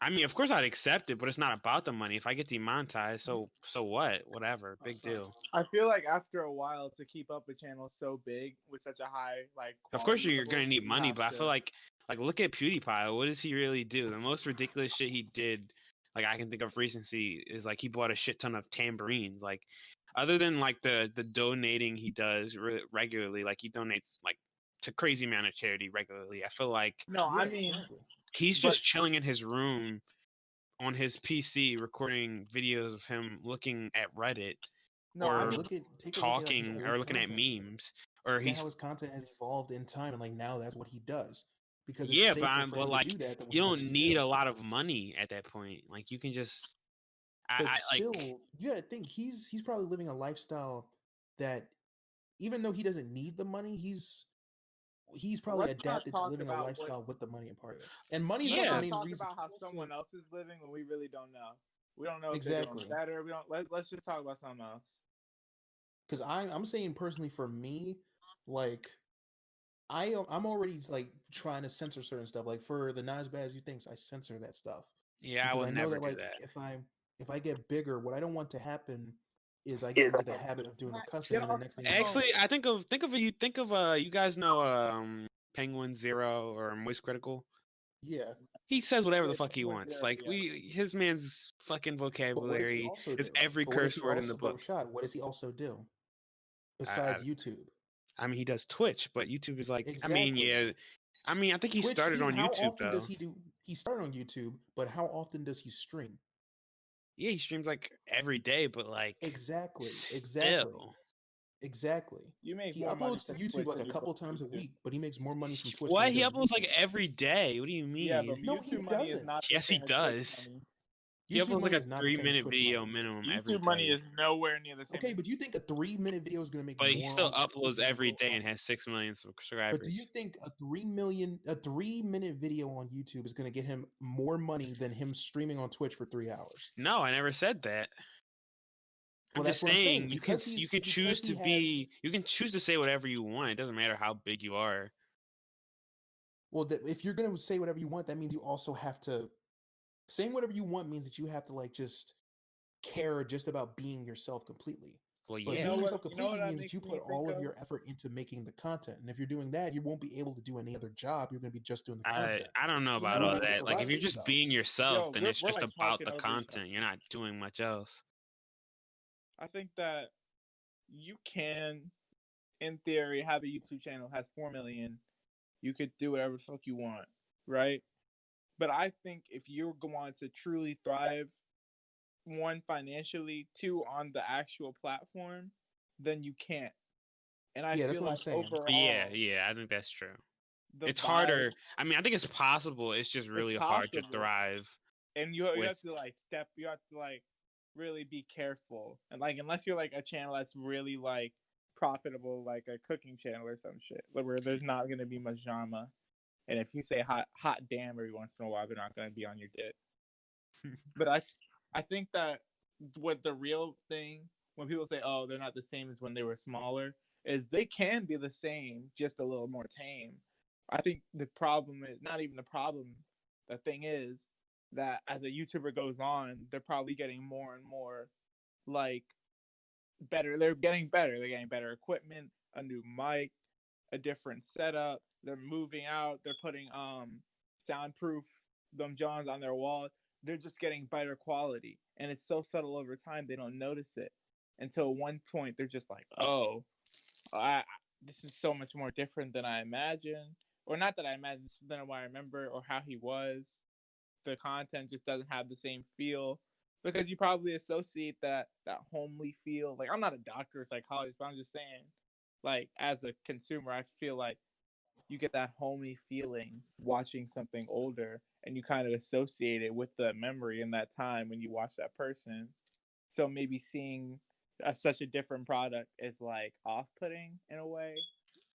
I mean, of course I'd accept it, but it's not about the money. If I get demonetized, so what? Whatever, Oh, big sorry. deal. I feel like after a while, to keep up a channel so big with such a high like Of course quality you're level, gonna need you money, have but I feel to. like look at PewDiePie. What does he really do? The most ridiculous shit he did, like I can think of recency, is like he bought a shit ton of tambourines. Like, other than like the donating he does regularly, like he donates like to crazy amount of charity regularly. I feel like No, Yeah, I mean, exactly. he's but just chilling in his room on his PC recording videos of him looking at Reddit no, I Yeah, or mean, take a look at like his talking or old looking at content. memes or Look at he's how his content has evolved in time, and like now that's what he does because it's yeah, safer for but him to like do that than what you he don't used to need do. a lot of money at that point. Like you can just But I like still, you gotta think he's probably living a lifestyle that even though he doesn't need the money, he's probably let's not adapted to talk living a about what. lifestyle with the money a part of it. And money's Let's not the yeah. not main talk reason. about how Also, someone else is living when we really don't know. We don't know if they're doing exactly. better. We don't. Let's just talk about something else. Because I'm saying personally for me, like I'm already like trying to censor certain stuff. Like for the not as bad as you think, I censor that stuff Yeah, I because would I know never that do like that. if I get bigger, what I don't want to happen is I get into the habit of doing the Matt, cussing, get and the off next the thing you know, phone. Actually, I think of you guys know Penguin Zero or Moist Critical. yeah. He says whatever the Yeah, fuck he Penguin wants. Zero, Like yeah. his man's fucking But what does he vocabulary also is do? every But what does curse he word in the also? But book. Rashad, what does he also do I, besides YouTube? I mean, he does Twitch, but YouTube is like, I mean, Exactly. yeah. I mean, I think he Twitch. started He on how YouTube often does though. he do? He started on YouTube, but how often does he stream? Yeah, he streams like every day, but like Exactly. Exactly. still. Exactly. You make He more money uploads to from YouTube Twitch like than a you couple put on times a YouTube. week, but he makes more money from Twitch than What? he He does uploads like YouTube. every day. What do you Yeah, but mean? No, he YouTube money is doesn't. not the Yes, he same as Twitch does. money. He YouTube uploads like money a is not the same as 3-minute Twitch video money. minimum every YouTube money day. is nowhere near the same. Okay, but you think a 3-minute video is going to make But he more still on YouTube uploads than it every will day on? and has 6 million But do you subscribers. think a 3-minute video on YouTube is going to get him more money than him streaming on Twitch for 3 hours? No, I never said that. Well, I'm that's just what I'm saying. saying you can choose to be you can choose to say whatever you want. It doesn't matter how big you are. Well, if you're going to say whatever you want, that means you also have to saying whatever you want means that you have to like just care just about being yourself completely. Well, But You yeah. know being what? yourself You know what completely that means that makes you me put think all of of? your effort into making the content. And if you're doing that, you won't be able to do any other job. You're going to be just doing the content. I don't know You about know So you what all I have to think? that. Like provide if for you're just yourself. being yourself, Yo, then it's we're just like about talking the over each content. other. You're not doing much else. I think that you can, in theory, have a YouTube channel has 4 million. You could do whatever the fuck you want, right? But I think if you're going to truly thrive, one financially, two on the actual platform, then you can't. And I Yeah, that's feel what I'm like saying. Yeah, overall, yeah, I think that's true. the It's vibe harder. I mean, I think it's possible. It's just is really hard to possible, thrive and you with. have to like you have to like really be careful, and like unless you're like a channel that's really like profitable, like a cooking channel or some shit, where there's not gonna be much drama. And if you say hot damn every once in a while, they're not gonna be on your dick. But I think that what the real thing when people say, oh, they're not the same as when they were smaller, is they can be the same, just a little more tame. I think the problem is not even the problem. The thing is that as a YouTuber goes on, they're probably getting more and more like better. They're getting better. They're getting better equipment, a new mic, a different setup. They're moving out. They're putting soundproof them Johns on their walls. They're just getting better quality, and it's so subtle over time they don't notice it until one point they're just like, oh, this is so much more different than I imagined, or not that I imagined, than what I remember, or how he was. The content just doesn't have the same feel because you probably associate that homely feel. Like, I'm not a doctor or psychologist, but I'm just saying, like, as a consumer, I feel like you get that homey feeling watching something older, and you kind of associate it with the memory in that time when you watch that person. So maybe seeing such a different product is like off-putting in a way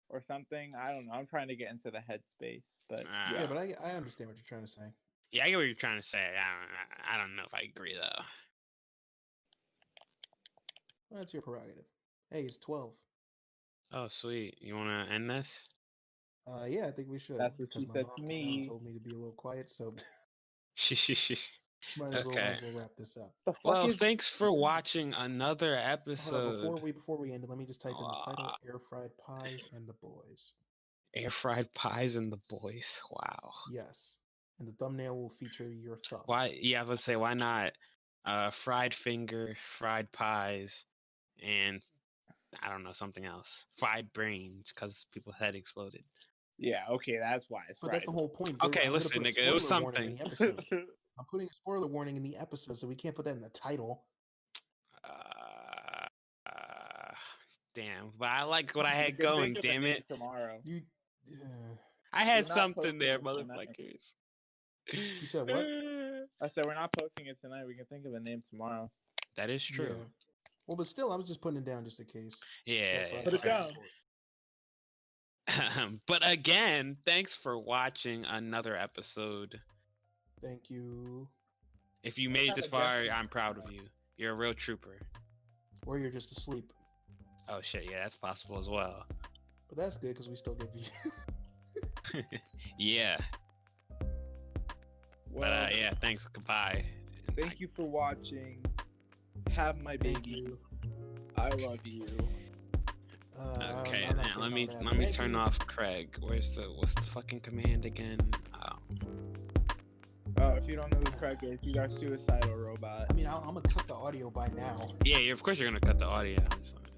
or something. I don't know. I'm trying to get into the headspace, but yeah, but I understand what you're trying to say. Yeah, I get what you're trying to say. I don't know if I agree though. Well, that's your prerogative. Hey, it's 12. Oh, sweet. You want to end this? Yeah, I think we should. That's what because she my said mom to came out and me. told me to be a little quiet, so Okay. might as well wrap this up. The fuck Well, is thanks for watching another Hold on, episode. before we end it, let me just type in the title: Air Fried Pies and the Boys. Air fried pies and the boys. Wow. Yes. And the thumbnail will feature your thumb. Why? Yeah, I would say why not? Fried finger, fried pies, and I don't know, something else. Fried brains, because people's head exploded. Yeah, okay, that's why it's But right. that's the whole point. Okay, I'm listen, put a nigga, it was spoiler warning something. in the episode. I'm putting a spoiler warning in the episode, so we can't put that in the title. Damn, but I like what I had going. Damn it! Tomorrow. I had We're not something there, posting it tonight. motherfuckers. You said what? I said we're not posting it tonight. We can think of a name tomorrow. That is true. Yeah. Well, but still, I was just putting it down just in case. Yeah. Put it down. But again, thanks for watching another episode. Thank you. If you made it this far, I'm proud of you. You're a real trooper. Or you're just asleep. Oh shit, yeah, that's possible as well. But that's good because we still get views. Yeah. Well, But yeah, thanks. Goodbye. Thank you for watching. Have my baby. I love you. Okay, now let me turn off Craig. What's the fucking command again? Oh, if you don't know who Craig is, you got suicidal robot. I mean, I'm gonna cut the audio by now. Yeah, of course you're gonna cut the audio. I'm just like,